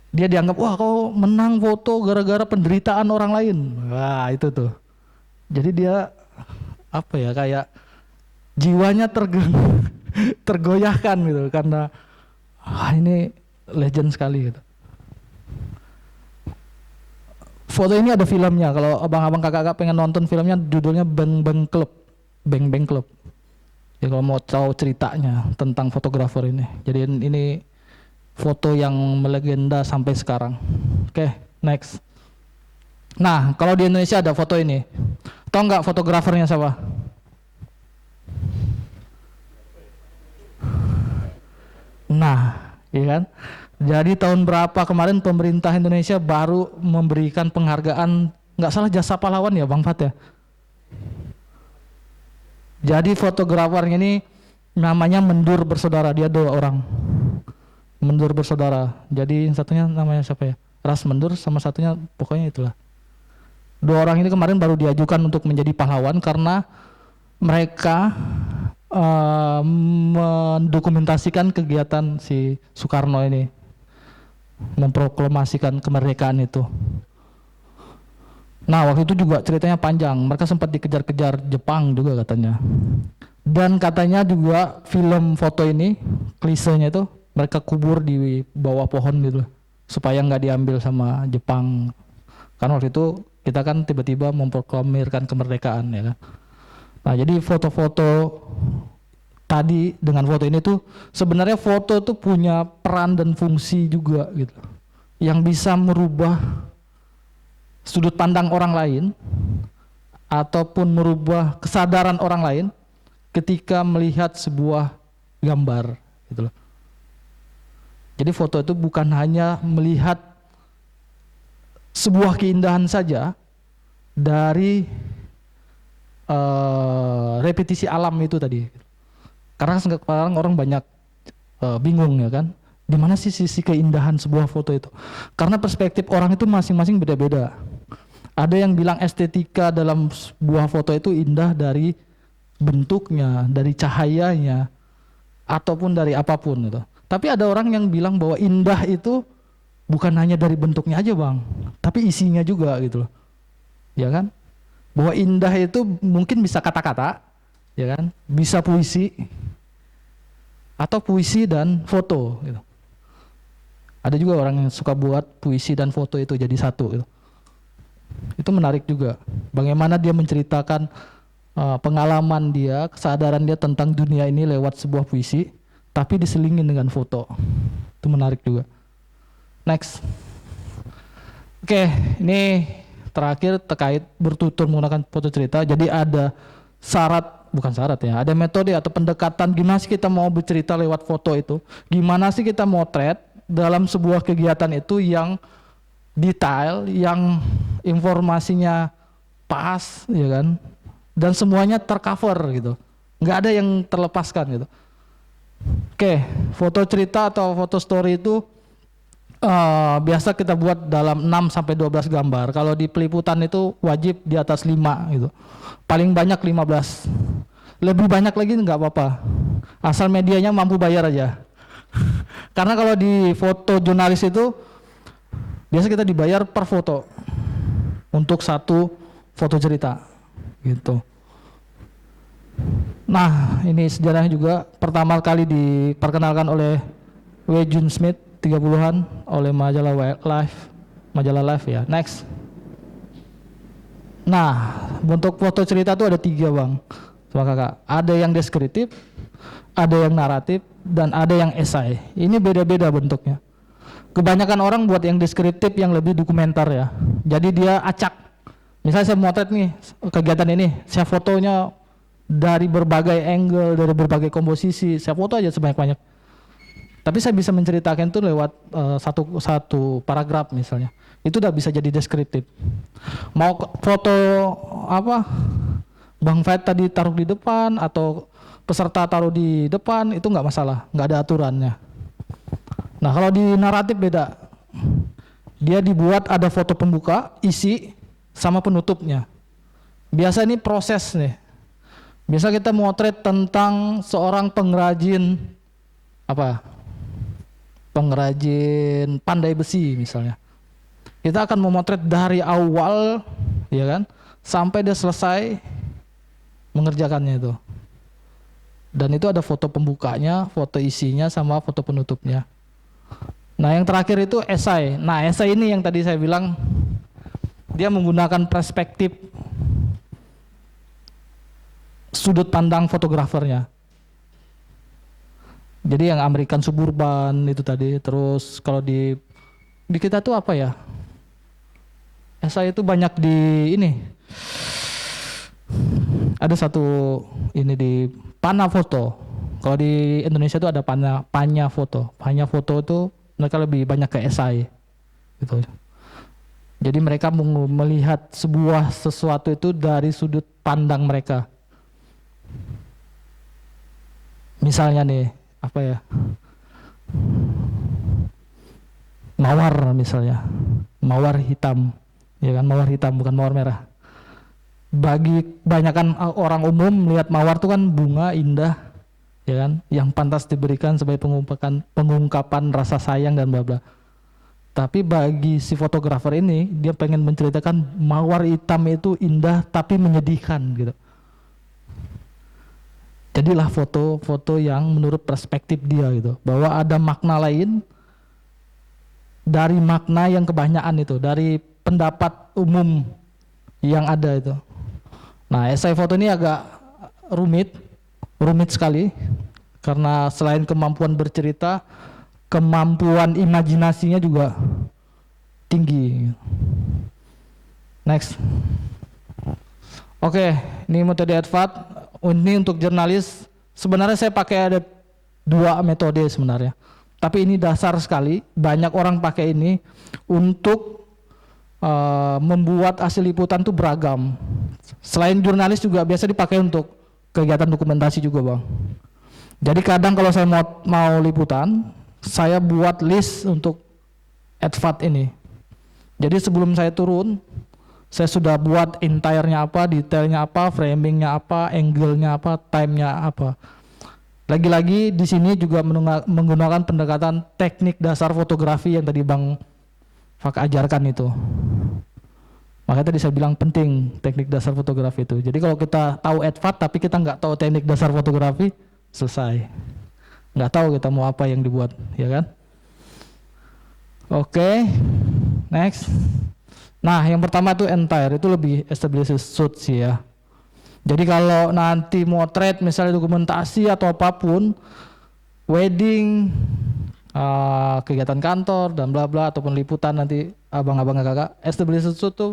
dia dianggap, wah kau menang foto gara-gara penderitaan orang lain. Wah itu tuh. Jadi dia apa ya, kayak jiwanya tergoyahkan gitu karena ini legend sekali gitu. Foto ini ada filmnya, kalau abang-abang kakak-kakak pengen nonton filmnya, judulnya Bang Bang Club. Bang Bang Club. Ya kalau mau tahu ceritanya tentang fotografer ini. Jadi ini foto yang melegenda sampai sekarang. Oke, next. Nah, kalau di Indonesia ada foto ini. Tahu nggak fotografernya siapa? Nah, iya kan? Jadi tahun berapa kemarin pemerintah Indonesia baru memberikan penghargaan, nggak salah jasa pahlawan ya Bang Fat ya? Jadi fotografernya ini namanya Mendur Bersaudara, dia 2 orang. Mendur Bersaudara. Jadi satunya namanya siapa ya? Ras Mendur, sama satunya pokoknya itulah. 2 orang ini kemarin baru diajukan untuk menjadi pahlawan karena mereka mendokumentasikan kegiatan si Soekarno ini, memproklamasikan kemerdekaan itu. Nah waktu itu juga ceritanya panjang, mereka sempat dikejar-kejar Jepang juga katanya. Dan katanya juga film foto ini, klisenya itu mereka kubur di bawah pohon gitu supaya nggak diambil sama Jepang. Karena waktu itu kita kan tiba-tiba memproklamirkan kemerdekaan ya kan. Nah jadi foto-foto tadi dengan foto ini tuh sebenarnya foto tuh punya peran dan fungsi juga gitu, yang bisa merubah sudut pandang orang lain ataupun merubah kesadaran orang lain ketika melihat sebuah gambar gitu loh. Jadi foto itu bukan hanya melihat sebuah keindahan saja dari repetisi alam itu tadi. Karena sekarang orang banyak bingung ya kan, di mana sih sisi keindahan sebuah foto itu? Karena perspektif orang itu masing-masing beda-beda. Ada yang bilang estetika dalam sebuah foto itu indah dari bentuknya, dari cahayanya, ataupun dari apapun gitu. Tapi ada orang yang bilang bahwa indah itu bukan hanya dari bentuknya aja bang, tapi isinya juga gitu loh, ya kan? Bahwa indah itu mungkin bisa kata-kata, ya kan? Bisa puisi, atau puisi dan foto gitu. Ada juga orang yang suka buat puisi dan foto itu jadi satu gitu. Itu menarik juga, bagaimana dia menceritakan pengalaman dia, kesadaran dia tentang dunia ini lewat sebuah puisi, tapi diselingin dengan foto. Itu menarik juga. Next. Oke, ini terakhir terkait bertutur menggunakan foto cerita. Jadi ada bukan syarat ya, ada metode atau pendekatan gimana sih kita mau bercerita lewat foto itu. Gimana sih kita mau motret dalam sebuah kegiatan itu yang detail, yang informasinya pas, ya kan, dan semuanya tercover gitu, nggak ada yang terlepaskan gitu. Oke, foto cerita atau foto story itu biasa kita buat dalam 6-12 gambar. Kalau di peliputan itu wajib di atas 5 gitu, paling banyak 15. Lebih banyak lagi nggak apa-apa, asal medianya mampu bayar aja. Karena kalau di foto jurnalis itu biasa kita dibayar per foto untuk satu foto cerita gitu. Nah ini sejarahnya juga pertama kali diperkenalkan oleh W. June Smith 30-an oleh majalah Life ya. Next. Nah untuk foto cerita tuh ada 3 bang sama kakak, ada yang deskriptif, ada yang naratif, dan ada yang esai. Ini beda-beda bentuknya. Kebanyakan orang buat yang deskriptif yang lebih dokumenter ya. Jadi dia acak. Misalnya saya motret nih kegiatan ini, saya fotonya dari berbagai angle, dari berbagai komposisi, saya foto aja sebanyak-banyak. Tapi saya bisa menceritakan itu lewat satu paragraf misalnya. Itu udah bisa jadi deskriptif. Mau foto apa? Bang Fat tadi taruh di depan atau peserta taruh di depan, itu nggak masalah, nggak ada aturannya. Nah kalau di naratif beda, dia dibuat ada foto pembuka, isi, sama penutupnya. Biasa ini proses nih. Biasa kita motret tentang seorang pengrajin apa? Pengrajin pandai besi misalnya. Kita akan memotret dari awal, ya kan, sampai dia selesai mengerjakannya itu. Dan itu ada foto pembukanya, foto isinya, sama foto penutupnya. Nah, yang terakhir itu esai. Nah, esai ini yang tadi saya bilang, dia menggunakan perspektif sudut pandang fotografernya. Jadi yang American Suburban itu tadi. Terus kalau di kita tuh apa ya? Esai itu banyak di ini. Ada satu ini di Pana Foto. Kalau di Indonesia itu ada Panya Foto. Panya Foto itu mereka lebih banyak ke esai gitu. Jadi mereka melihat sebuah sesuatu itu dari sudut pandang mereka. Misalnya nih, apa ya? Mawar misalnya. Mawar hitam. Ya kan, mawar hitam bukan mawar merah. Bagi kebanyakan orang umum melihat mawar itu kan bunga indah, ya kan, yang pantas diberikan sebagai pengungkapan rasa sayang dan bla bla. Tapi bagi si fotografer ini, dia pengen menceritakan mawar hitam itu indah tapi menyedihkan gitu. Jadilah foto-foto yang menurut perspektif dia gitu, bahwa ada makna lain dari makna yang kebanyakan itu, dari pendapat umum yang ada itu. Nah, esai foto ini agak rumit sekali, karena selain kemampuan bercerita, kemampuan imajinasinya juga tinggi. Next. Oke, ini metode Edvard. Ini untuk jurnalis. Sebenarnya saya pakai ada 2 metode sebenarnya. Tapi ini dasar sekali. Banyak orang pakai ini untuk membuat hasil liputan itu beragam. Selain jurnalis juga biasa dipakai untuk kegiatan dokumentasi juga, Bang. Jadi kadang kalau saya mau liputan, saya buat list untuk Edvard ini. Jadi sebelum saya turun, saya sudah buat entire-nya apa, detailnya apa, framingnya apa, angle-nya apa, time-nya apa. Lagi-lagi di sini juga menggunakan pendekatan teknik dasar fotografi yang tadi Bang Fak ajarkan itu. Makanya tadi saya bilang penting teknik dasar fotografi itu. Jadi kalau kita tahu Edvard tapi kita nggak tahu teknik dasar fotografi, selesai. Nggak tahu kita mau apa yang dibuat, ya kan? Oke, next. Nah, yang pertama itu entire, itu lebih established shoot sih ya. Jadi kalau nanti motret misalnya dokumentasi atau apapun, wedding, kegiatan kantor dan bla bla ataupun liputan nanti abang-abang kakak, established shoot itu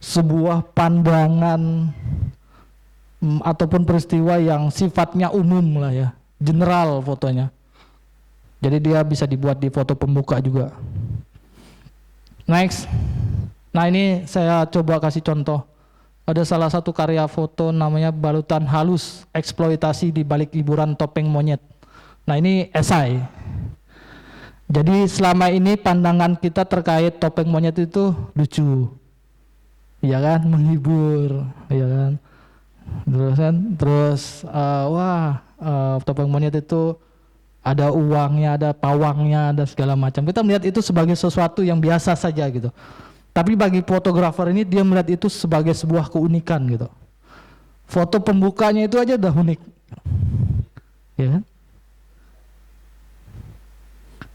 sebuah pandangan ataupun peristiwa yang sifatnya umum lah ya, general fotonya. Jadi dia bisa dibuat di foto pembuka juga. Next. Nah, ini saya coba kasih contoh. Ada salah satu karya foto namanya Balutan Halus, eksploitasi di balik hiburan topeng monyet. Nah, ini esai. Jadi selama ini pandangan kita terkait topeng monyet itu lucu, ya kan, menghibur, ya kan. Terus topeng monyet itu ada uangnya, ada pawangnya, dan segala macam. Kita melihat itu sebagai sesuatu yang biasa saja gitu. Tapi bagi fotografer ini dia melihat itu sebagai sebuah keunikan gitu. Foto pembukanya itu aja udah unik, ya kan?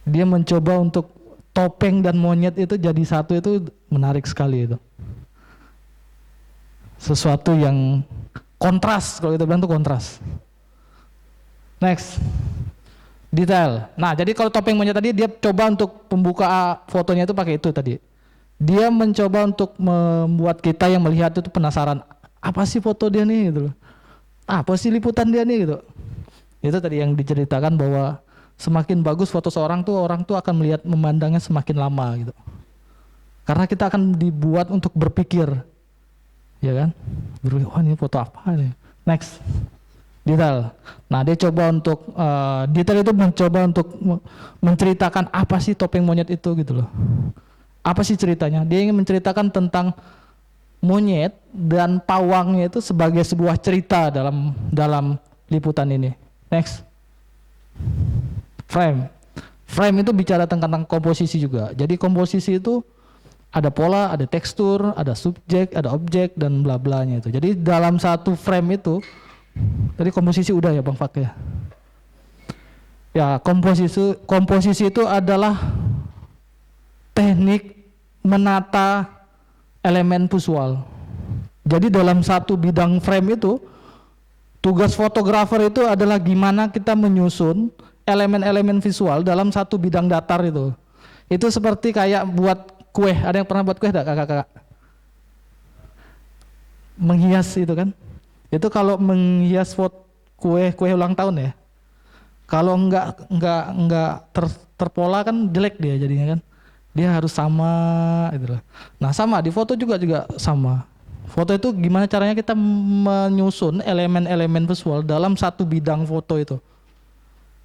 Dia mencoba untuk topeng dan monyet itu jadi satu, itu menarik sekali itu. Sesuatu yang kontras, kalau kita bilang itu kontras. Next, detail. Nah, jadi kalau topeng monyet tadi dia coba untuk pembuka fotonya itu pakai itu tadi. Dia mencoba untuk membuat kita yang melihat itu penasaran, apa sih foto dia nih gitu loh. Apa sih liputan dia nih gitu. Itu tadi yang diceritakan bahwa semakin bagus foto seorang tuh, orang tuh akan melihat memandangnya semakin lama gitu. Karena kita akan dibuat untuk berpikir. Ya kan? Berpikir, wah ini foto apa nih? Next. Detail. Nah, dia coba untuk detail itu mencoba untuk menceritakan apa sih topeng monyet itu gitu loh. Apa sih ceritanya? Dia ingin menceritakan tentang monyet dan pawangnya itu sebagai sebuah cerita dalam liputan ini. Next. Frame. Frame itu bicara tentang komposisi juga. Jadi komposisi itu ada pola, ada tekstur, ada subjek, ada objek, dan bla blanya itu. Jadi dalam satu frame itu, tadi komposisi udah ya Bang Fak ya. Ya, komposisi itu adalah teknik menata elemen visual. Jadi dalam satu bidang frame itu, tugas fotografer itu adalah gimana kita menyusun elemen-elemen visual dalam satu bidang datar itu. Itu seperti kayak buat kue. Ada yang pernah buat kue enggak kakak-kakak? Menghias itu kan. Itu kalau menghias kue ulang tahun ya. Kalau enggak terpola kan jelek dia jadinya kan. Dia harus sama gitu loh. Nah, sama di foto juga sama. Foto itu gimana caranya kita menyusun elemen-elemen visual dalam satu bidang foto itu.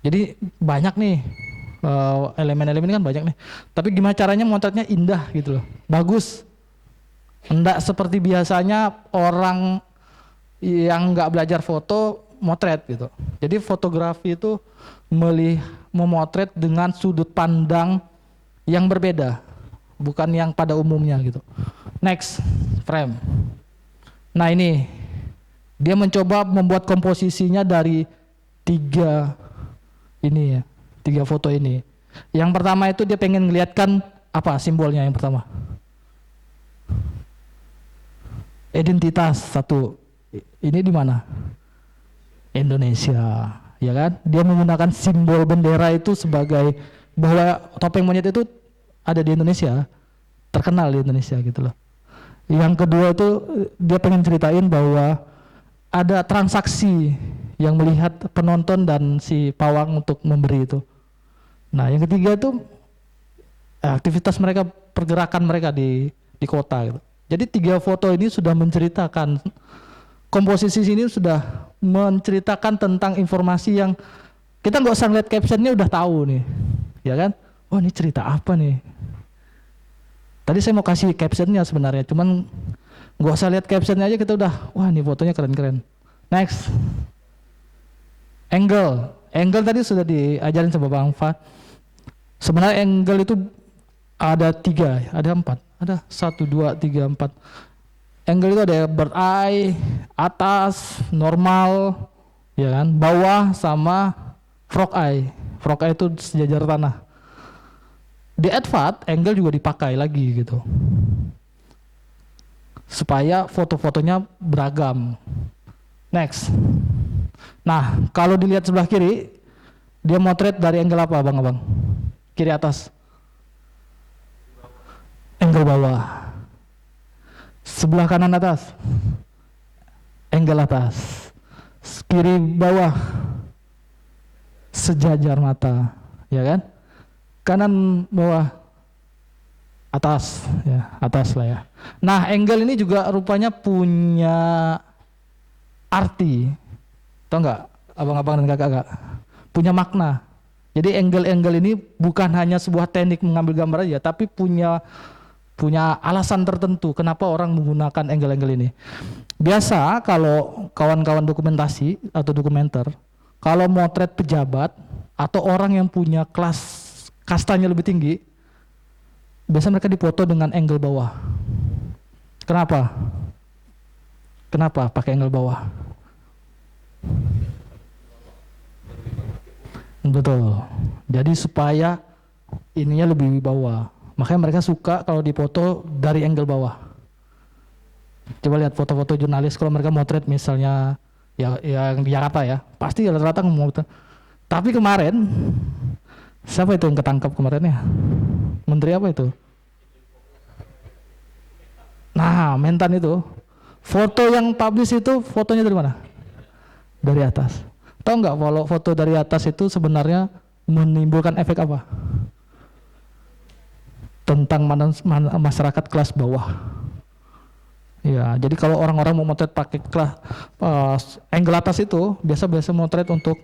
Jadi banyak nih elemen-elemen kan banyak nih. Tapi gimana caranya motretnya indah gitu loh. Bagus. Enggak seperti biasanya orang yang enggak belajar foto motret gitu. Jadi fotografi itu memotret dengan sudut pandang yang berbeda, bukan yang pada umumnya gitu. Next, frame. Nah ini, dia mencoba membuat komposisinya dari tiga foto ini. Yang pertama itu dia pengen ngeliatkan apa simbolnya yang pertama? Identitas satu. Ini di mana? Indonesia, ya kan? Dia menggunakan simbol bendera itu sebagai bahwa topeng monyet itu ada di Indonesia, terkenal di Indonesia gitu loh. Yang kedua itu dia pengen ceritain bahwa ada transaksi yang melihat penonton dan si pawang untuk memberi itu. Nah, yang ketiga itu aktivitas mereka, pergerakan mereka di kota gitu. Jadi tiga foto ini sudah menceritakan, komposisi sini sudah menceritakan tentang informasi yang kita nggak usah lihat captionnya udah tahu nih, ya kan? Oh ini cerita apa nih? Tadi saya mau kasih captionnya sebenarnya, cuman nggak usah lihat captionnya aja kita udah, wah ini fotonya keren-keren. Next, angle tadi sudah diajarin sama Bang Fa. Sebenarnya angle itu ada 3, ada 4, ada 1, 2, 3, 4. Angle itu ada bird eye, atas, normal, ya kan, bawah sama frog eye. Frog eye itu sejajar tanah. Di advance angle juga dipakai lagi gitu. Supaya foto-fotonya beragam. Next. Nah, kalau dilihat sebelah kiri, dia motret dari angle apa, Abang-abang? Kiri atas. Angle bawah. Sebelah kanan atas, angle atas. Kiri bawah, sejajar mata, ya kan? Kanan bawah, atas, ya atas lah ya. Nah, angle ini juga rupanya punya arti, tau nggak, abang-abang dan kakak-kakak? Punya makna. Jadi angle-angle ini bukan hanya sebuah teknik mengambil gambar aja, tapi punya alasan tertentu kenapa orang menggunakan angle-angle ini. Biasa kalau kawan-kawan dokumentasi atau dokumenter, kalau motret pejabat atau orang yang punya kelas kastanya lebih tinggi, biasa mereka dipoto dengan angle bawah. Kenapa? Kenapa pakai angle bawah? Betul. Jadi supaya ininya lebih bawah. Makanya mereka suka kalau dipoto dari angle bawah. Coba lihat foto-foto jurnalis kalau mereka motret misalnya ya yang di Jakarta ya, pasti rata-rata ngomong. Tapi kemarin siapa itu yang ketangkap kemarin ya? Menteri apa itu? Nah, Mentan itu. Foto yang publish itu fotonya dari mana? Dari atas. Tahu nggak kalau foto dari atas itu sebenarnya menimbulkan efek apa? Tentang masyarakat kelas bawah. Ya, jadi kalau orang-orang mau motret pakai angle atas itu biasa motret untuk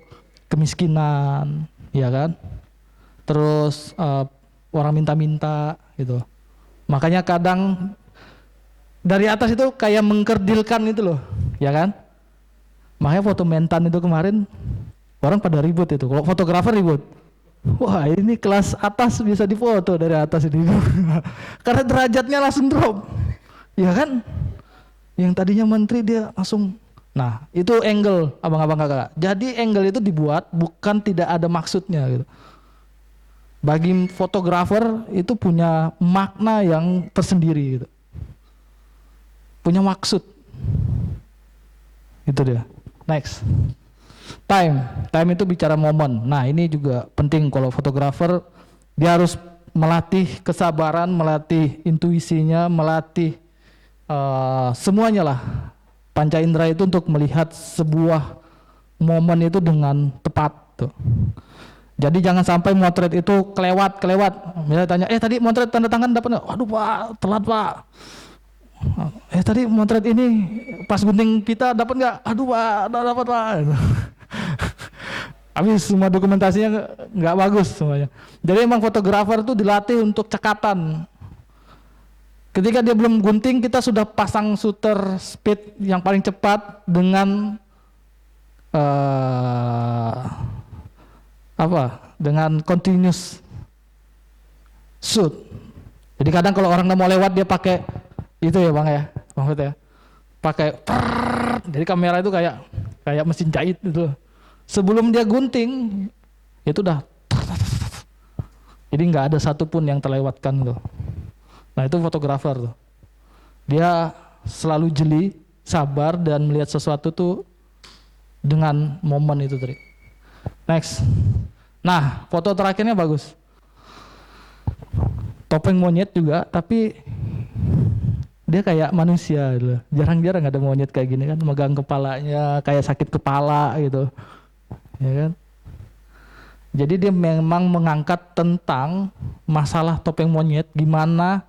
kemiskinan, ya kan? Terus orang minta-minta gitu. Makanya kadang dari atas itu kayak mengkerdilkan itu loh, ya kan? Makanya foto Mentan itu kemarin orang pada ribut itu. Kalau fotografer ribut. Wah, ini kelas atas bisa difoto dari atas ini. Karena derajatnya langsung drop. Ya kan? Yang tadinya menteri dia langsung. Nah, itu angle abang-abang kakak. Jadi angle itu dibuat bukan tidak ada maksudnya gitu. Bagi fotografer itu punya makna yang tersendiri gitu. Punya maksud. Itu dia. Next. Time itu bicara momen. Nah, ini juga penting kalau fotografer dia harus melatih kesabaran, melatih intuisinya, melatih semuanya lah. Panca indera itu untuk melihat sebuah momen itu dengan tepat tuh. Jadi jangan sampai motret itu kelewat. Misalnya tanya, tadi motret tanda tangan dapat nggak? Waduh Pak, telat Pak. Tadi motret ini pas gunting pita dapat nggak? Aduh Pak, dapat Pak. Habis semua dokumentasinya nggak bagus semuanya. Jadi emang fotografer itu dilatih untuk cekatan. Ketika dia belum gunting, kita sudah pasang shutter speed yang paling cepat dengan dengan continuous shoot. Jadi kadang kalau orang mau lewat dia pakai itu ya bang ya, maksudnya pakai jadi kamera itu kayak mesin jahit gitu. Sebelum dia gunting itu udah jadi nggak ada satupun yang terlewatkan tuh. Nah itu fotografer tuh. Dia selalu jeli, sabar dan melihat sesuatu tuh dengan momen itu tadi. Next. Nah foto terakhirnya bagus. Topeng monyet juga, tapi dia kayak manusia gitu. Jarang-jarang ada monyet kayak gini kan, megang kepalanya kayak sakit kepala gitu. Ya kan? Jadi dia memang mengangkat tentang masalah topeng monyet, di mana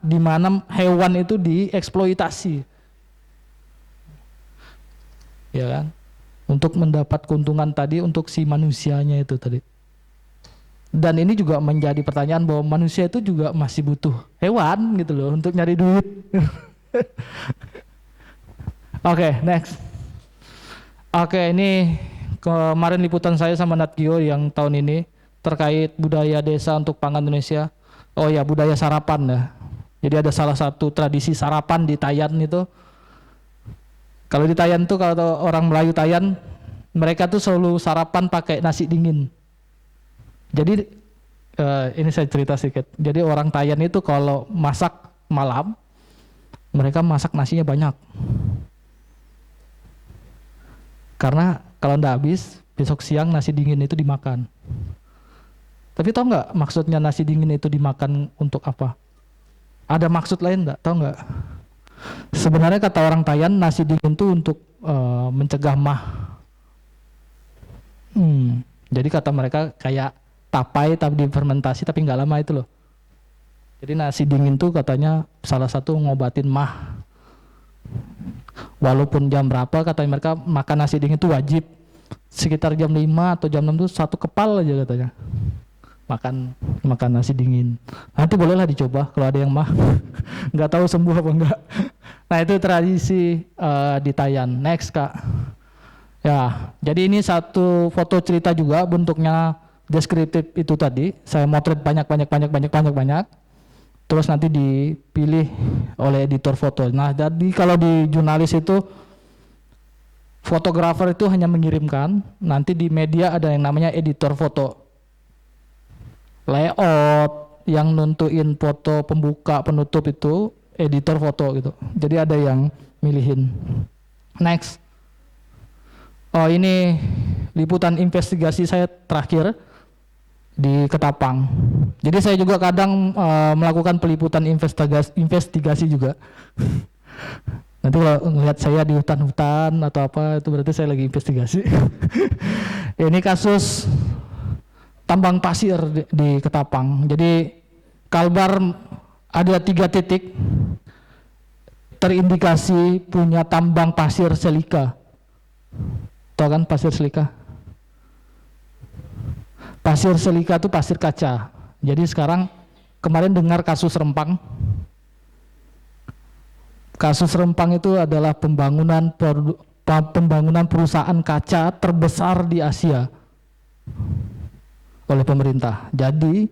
hewan itu dieksploitasi, ya kan, untuk mendapat keuntungan tadi untuk si manusianya itu tadi. Dan ini juga menjadi pertanyaan bahwa manusia itu juga masih butuh hewan gitu loh untuk nyari duit. Oke, next. Oke, ini kemarin liputan saya sama Nat Geo yang tahun ini terkait budaya desa untuk pangan Indonesia. Oh ya, budaya sarapan ya. Jadi ada salah satu tradisi sarapan di Tayan itu. Kalau di Tayan tuh, kalau orang Melayu Tayan, mereka tuh selalu sarapan pakai nasi dingin. Jadi ini saya cerita sedikit. Jadi orang Tayan itu kalau masak malam, mereka masak nasinya banyak. Karena kalau ndak habis, besok siang nasi dingin itu dimakan. Tapi tahu nggak maksudnya nasi dingin itu dimakan untuk apa? Ada maksud lain nggak? Tahu nggak? Sebenarnya kata orang Tayan, nasi dingin itu untuk mencegah mah. Jadi kata mereka kayak tapai tapi difermentasi tapi nggak lama itu loh. Jadi nasi dingin tuh katanya salah satu ngobatin mah. Walaupun jam berapa katanya mereka makan nasi dingin itu wajib. Sekitar jam 5 atau jam 6 tuh satu kepal aja katanya. Makan nasi dingin. Nanti bolehlah dicoba kalau ada yang mah. Nggak tahu sembuh apa enggak. Nah itu tradisi di Tayan. Next Kak. Ya, jadi ini satu foto cerita juga, bentuknya deskriptif itu tadi. Saya motret banyak. Terus nanti dipilih oleh editor foto. Nah, jadi kalau di jurnalis itu fotografer itu hanya mengirimkan, nanti di media ada yang namanya editor foto. Layout yang nentuin foto pembuka, penutup itu editor foto gitu. Jadi ada yang milihin. Next. Oh, ini liputan investigasi saya terakhir di Ketapang. Jadi saya juga kadang melakukan peliputan investigasi juga. Nanti kalau ngelihat saya di hutan-hutan atau apa, itu berarti saya lagi investigasi. Ini kasus tambang pasir di Ketapang. Jadi Kalbar ada 3 titik terindikasi punya tambang pasir silika. Tahu kan pasir silika? Pasir silika itu pasir kaca. Jadi sekarang kemarin dengar kasus Rempang. Kasus Rempang itu adalah pembangunan perusahaan kaca terbesar di Asia oleh pemerintah. Jadi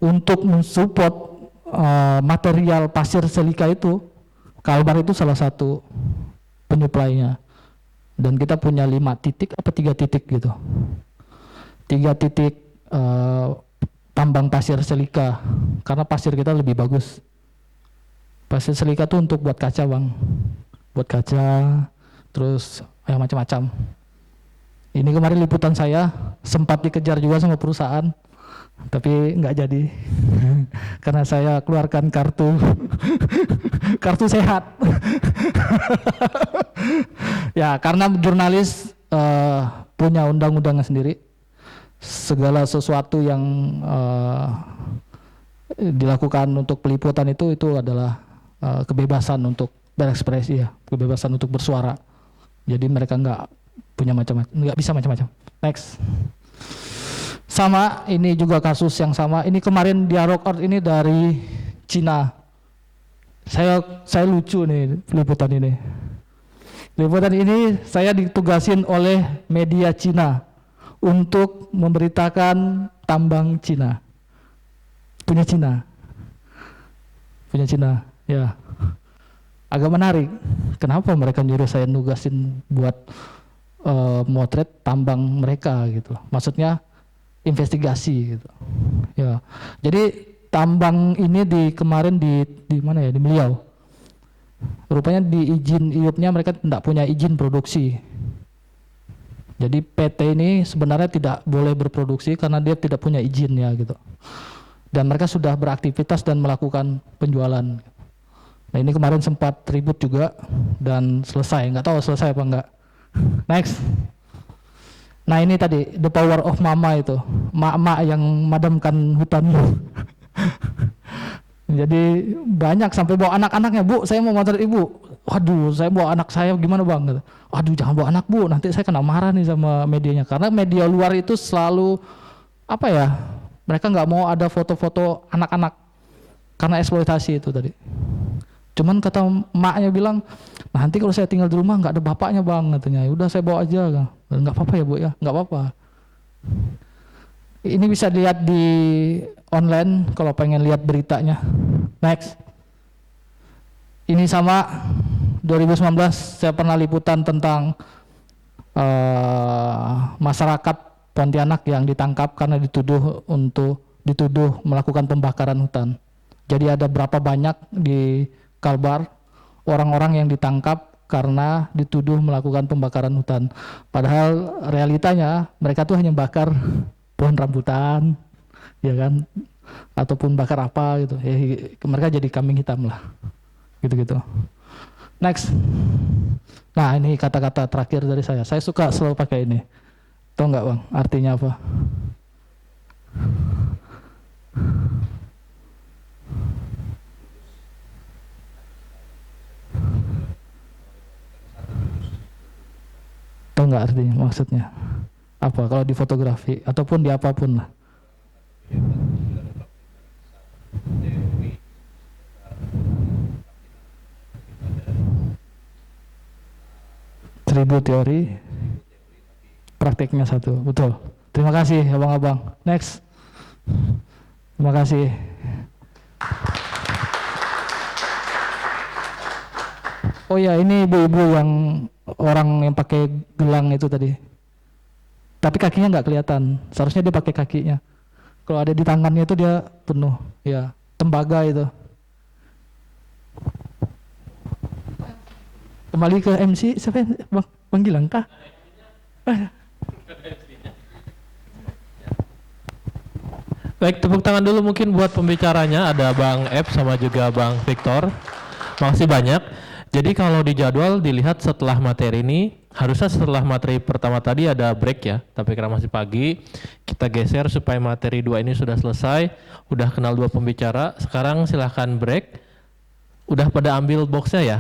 untuk mensupport material pasir silika itu, Kalbar itu salah satu penyuplainya. Dan kita punya 5 titik apa 3 titik gitu. 3 titik tambang pasir silika, karena pasir kita lebih bagus. Pasir silika tuh untuk buat kaca bang, buat kaca, terus macam-macam. Ini kemarin liputan saya sempat dikejar juga sama perusahaan, tapi nggak jadi karena saya keluarkan kartu kartu sehat. Ya karena jurnalis punya undang-undangnya sendiri, segala sesuatu yang dilakukan untuk peliputan itu adalah kebebasan untuk berekspresi ya, kebebasan untuk bersuara. Jadi mereka nggak punya macam-macam, nggak bisa macam-macam. Next. Sama, ini juga kasus yang sama. Ini kemarin Dialog Art ini dari Cina. Saya lucu nih liputan ini. Liputan ini saya ditugasin oleh media Cina untuk memberitakan tambang Cina. Punya Cina. Ya, agak menarik. Kenapa mereka nyuruh saya nugasin buat motret tambang mereka gitu? Maksudnya investigasi gitu. Ya, jadi tambang ini kemarin di mana ya? Di Beliau. Rupanya di izin IUP-nya mereka tidak punya izin produksi. Jadi PT ini sebenarnya tidak boleh berproduksi karena dia tidak punya izin ya gitu. Dan mereka sudah beraktivitas dan melakukan penjualan. Nah ini kemarin sempat ribut juga dan selesai, nggak tahu selesai apa enggak. Next. Nah ini tadi the power of mama itu, mak-mak yang madamkan hutan. Jadi banyak sampai bawa anak-anaknya, Bu saya mau motret ibu. Waduh saya bawa anak saya gimana bang? Waduh jangan bawa anak bu, nanti saya kena marah nih sama medianya. Karena media luar itu selalu apa ya, mereka nggak mau ada foto-foto anak-anak karena eksploitasi itu tadi. Cuman kata emaknya bilang, nah, nanti kalau saya tinggal di rumah nggak ada bapaknya bang, katanya. Udah saya bawa aja, nggak apa-apa ya bu ya, nggak apa-apa. Ini bisa dilihat di online kalau pengen lihat beritanya. Next. Ini sama 2019 saya pernah liputan tentang masyarakat Pontianak yang ditangkap karena dituduh melakukan pembakaran hutan. Jadi ada berapa banyak di Kalbar orang-orang yang ditangkap karena dituduh melakukan pembakaran hutan. Padahal realitanya mereka tuh hanya bakar pohon rambutan, ya kan, ataupun bakar apa gitu. Ya, mereka jadi kambing hitam lah, gitu-gitu. Next. Nah ini kata-kata terakhir dari saya. Saya suka selalu pakai ini. Tahu nggak bang? Artinya apa? Tahu nggak artinya? Maksudnya apa? Kalau di fotografi ataupun di apapun lah. Seribu teori, prakteknya satu, betul. Terima kasih abang-abang. Next. Terima kasih. Oh ya, ini ibu-ibu yang orang yang pakai gelang itu tadi. Tapi kakinya nggak kelihatan. Seharusnya dia pakai kakinya. Kalau ada di tangannya itu dia penuh. Ya, tembaga itu. Kembali ke MC, siapa yang Bang Gilang kah? Baik, tepuk tangan dulu mungkin buat pembicaranya. Ada Bang F sama juga Bang Victor. Makasih banyak. Jadi kalau di jadwal dilihat setelah materi ini, harusnya setelah materi pertama tadi ada break ya. Tapi karena masih pagi, kita geser supaya materi 2 ini sudah selesai. Udah kenal 2 pembicara, sekarang silahkan break. Udah pada ambil boxnya ya?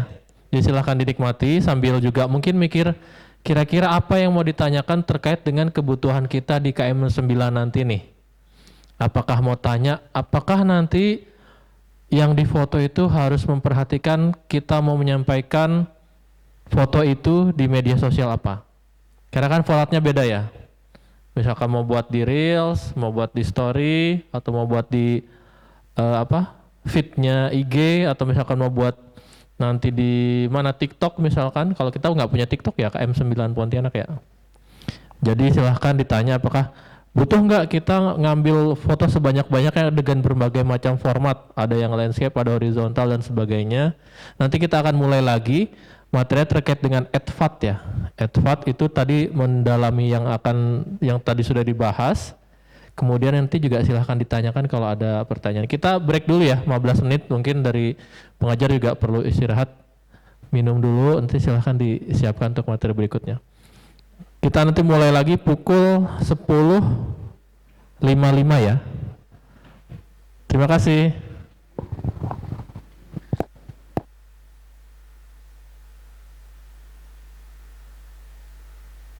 Jadi silahkan dinikmati sambil juga mungkin mikir kira-kira apa yang mau ditanyakan terkait dengan kebutuhan kita di KM9 nanti nih. Apakah mau tanya, apakah nanti yang difoto itu harus memperhatikan kita mau menyampaikan foto itu di media sosial apa. Karena kan formatnya beda ya. Misalkan mau buat di Reels, mau buat di Story, atau mau buat di feed-nya IG, atau misalkan mau buat nanti di mana TikTok misalkan. Kalau kita nggak punya TikTok ya, KM9 Pontianak ya. Jadi silahkan ditanya apakah butuh nggak kita ngambil foto sebanyak-banyaknya dengan berbagai macam format. Ada yang landscape, ada horizontal dan sebagainya. Nanti kita akan mulai lagi materi terkait dengan advat ya. Advat itu tadi mendalami yang tadi sudah dibahas. Kemudian nanti juga silahkan ditanyakan kalau ada pertanyaan. Kita break dulu ya, 15 menit mungkin dari pengajar juga perlu istirahat, minum dulu, nanti silahkan disiapkan untuk materi berikutnya. Kita nanti mulai lagi pukul 10.55 ya. Terima kasih.